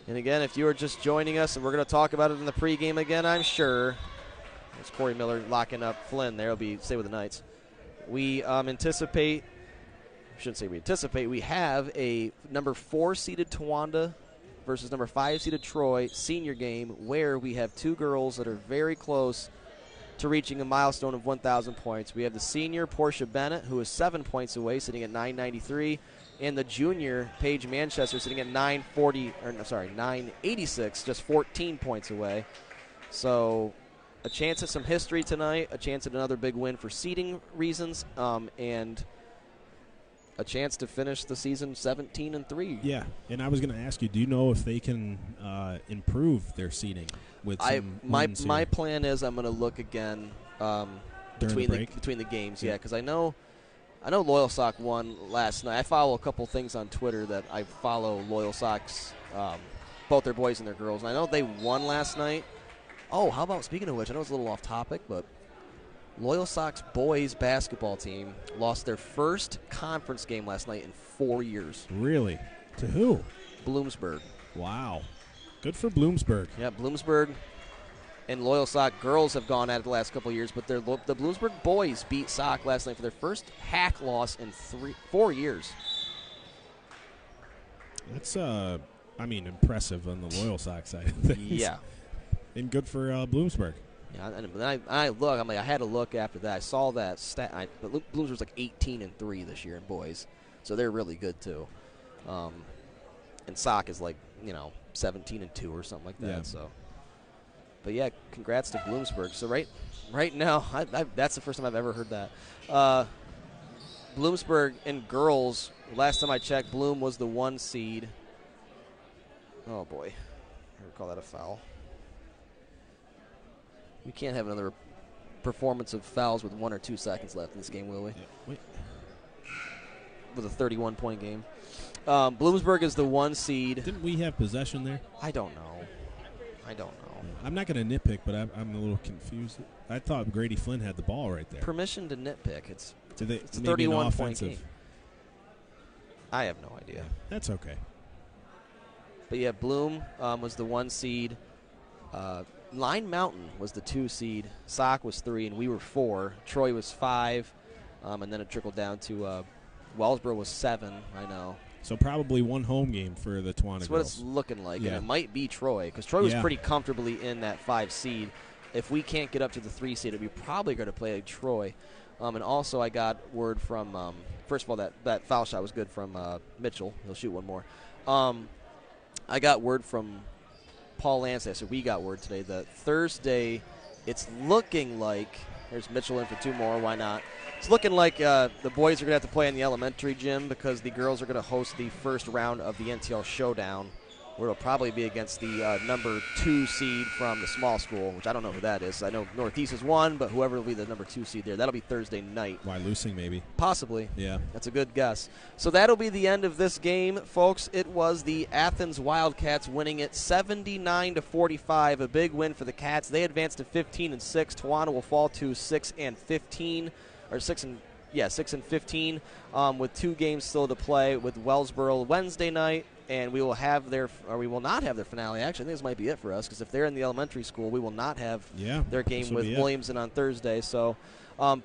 Speaker 1: And again, if you are just joining us, and we're going to talk about it in the pregame again, I'm sure. It's Corey Miller locking up Flynn there. He'll be stay with the Knights. We we have a number 4 seeded Towanda versus number 5 seeded Troy senior game, where we have two girls that are very close to reaching a milestone of 1,000 points. We have the senior Portia Bennett, who is 7 points away, sitting at 993, and the junior Paige Manchester, sitting at 986, just 14 points away. So a chance at some history tonight, a chance at another big win for seeding reasons, and a chance to finish the season 17-3.
Speaker 2: Yeah, and I was going to ask you, do you know if they can improve their seeding with some wins
Speaker 1: my
Speaker 2: here?
Speaker 1: plan is I'm going to look again between the games. Yeah, because I know Loyal Sock won last night. I follow a couple things on Twitter that I follow Loyal Sox, both their boys and their girls, and I know they won last night. Oh, how about, speaking of which, I know it's a little off topic, but Loyal Sox boys basketball team lost their first conference game last night in 4 years.
Speaker 2: Really? To who?
Speaker 1: Bloomsburg.
Speaker 2: Wow. Good for Bloomsburg.
Speaker 1: Yeah, Bloomsburg and Loyal Sock girls have gone at it the last couple of years, but the Bloomsburg boys beat Sock last night for their first hack loss in 4 years.
Speaker 2: That's, impressive on the Loyal Sox side of things.
Speaker 1: Yeah.
Speaker 2: And good for Bloomsburg.
Speaker 1: Yeah, and then I look. I'm like, I had to look after that. I saw that stat. But Bloomsburg's like 18-3 this year in boys, so they're really good too. And Sock is like 17-2 or something like that.
Speaker 2: Yeah.
Speaker 1: So, but yeah, congrats to Bloomsburg. So right now, that's the first time I've ever heard that. Bloomsburg in girls. Last time I checked, Bloom was the 1 seed. Oh boy, I would call that a foul. We can't have another performance of fouls with 1 or 2 seconds left in this game, will we?
Speaker 2: Yeah. Wait.
Speaker 1: With a 31-point game. Bloomsburg is the 1 seed.
Speaker 2: Didn't we have possession there?
Speaker 1: I don't know.
Speaker 2: I'm not going to nitpick, but I'm a little confused. I thought Grady Flynn had the ball right there.
Speaker 1: Permission to nitpick. It's a
Speaker 2: maybe
Speaker 1: 31-point game. I have no idea.
Speaker 2: That's okay.
Speaker 1: But yeah, Bloom was the 1 seed. Line Mountain was the 2 seed. Sock was 3, and we were 4. Troy was 5, and then it trickled down to Wellsboro was 7. I know.
Speaker 2: So probably 1 home game for the Tawana
Speaker 1: That's
Speaker 2: girls.
Speaker 1: what it's looking like,
Speaker 2: Yeah.
Speaker 1: and it might be Troy, because Troy was pretty comfortably in that 5 seed. If we can't get up to the 3 seed, we're probably going to play Troy. And also I got word from, first of all, that foul shot was good from Mitchell. He'll shoot one more. I got word from Paul Lance, so we got word today that Thursday it's looking like, there's Mitchell in for 2 more, why not? It's looking like the boys are going to have to play in the elementary gym because the girls are going to host the first round of the NTL Showdown, where it'll probably be against the number 2 seed from the small school, which I don't know who that is. I know Northeast is 1, but whoever will be the number 2 seed there, that'll be Thursday night.
Speaker 2: Why, Loosing maybe?
Speaker 1: Possibly.
Speaker 2: Yeah.
Speaker 1: That's a good guess. So that'll be the end of this game, folks. It was the Athens Wildcats winning it 79-45, a big win for the Cats. They advanced to 15-6. Tawana will fall to 6-15, or 6-15, with 2 games still to play with Wellsboro Wednesday night. And we will not have their finale. Actually, I think this might be it for us, because if they're in the elementary school, we will not have their game with Williamson on Thursday. So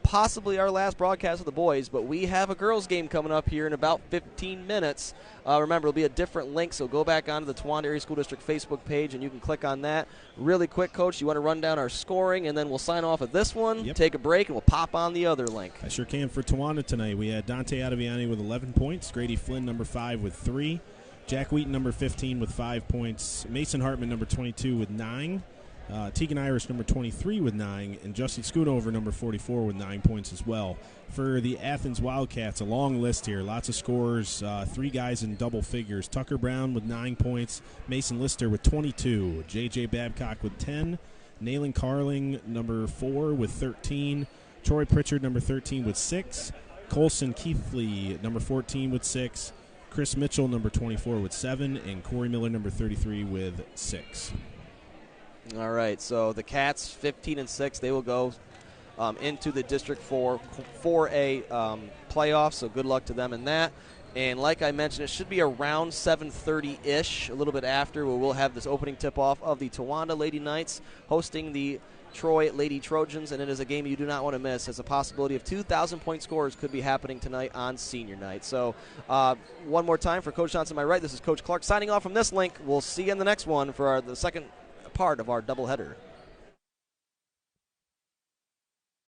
Speaker 1: possibly our last broadcast of the boys, but we have a girls' game coming up here in about 15 minutes. Remember, it'll be a different link, so go back onto the Tawana Area School District Facebook page, and you can click on that. Really quick, Coach, you want to run down our scoring, and then we'll sign off at this one, take a break, and we'll pop on the other link.
Speaker 2: I sure can. For Tawana tonight, we had Dante Attaviani with 11 points, Grady Flynn, number 5, with 3, Jack Wheaton, number 15, with 5 points. Mason Hartman, number 22, with 9. Tegan Irish, number 23, with 9. And Justin Schoonover, number 44, with 9 points as well. For the Athens Wildcats, a long list here. Lots of scores. 3 guys in double figures. Tucker Brown with 9 points. Mason Lister with 22. J.J. Babcock with 10. Nayland Carling, number 4, with 13. Troy Pritchard, number 13, with 6. Colson Keithley, number 14, with 6. Chris Mitchell, number 24, with 7, and Corey Miller, number 33, with 6.
Speaker 1: All right, so the Cats, 15-6, they will go into the District 4A playoffs, so good luck to them in that. And like I mentioned, it should be around 7:30-ish, a little bit after, where we'll have this opening tip-off of the Towanda Lady Knights hosting the Troy Lady Trojans, and it is a game you do not want to miss, as a possibility of 2,000-point scores could be happening tonight on senior night. So one more time for Coach Johnson, my right, this is Coach Clark signing off from this link. We'll see you in the next one for the second part of our doubleheader.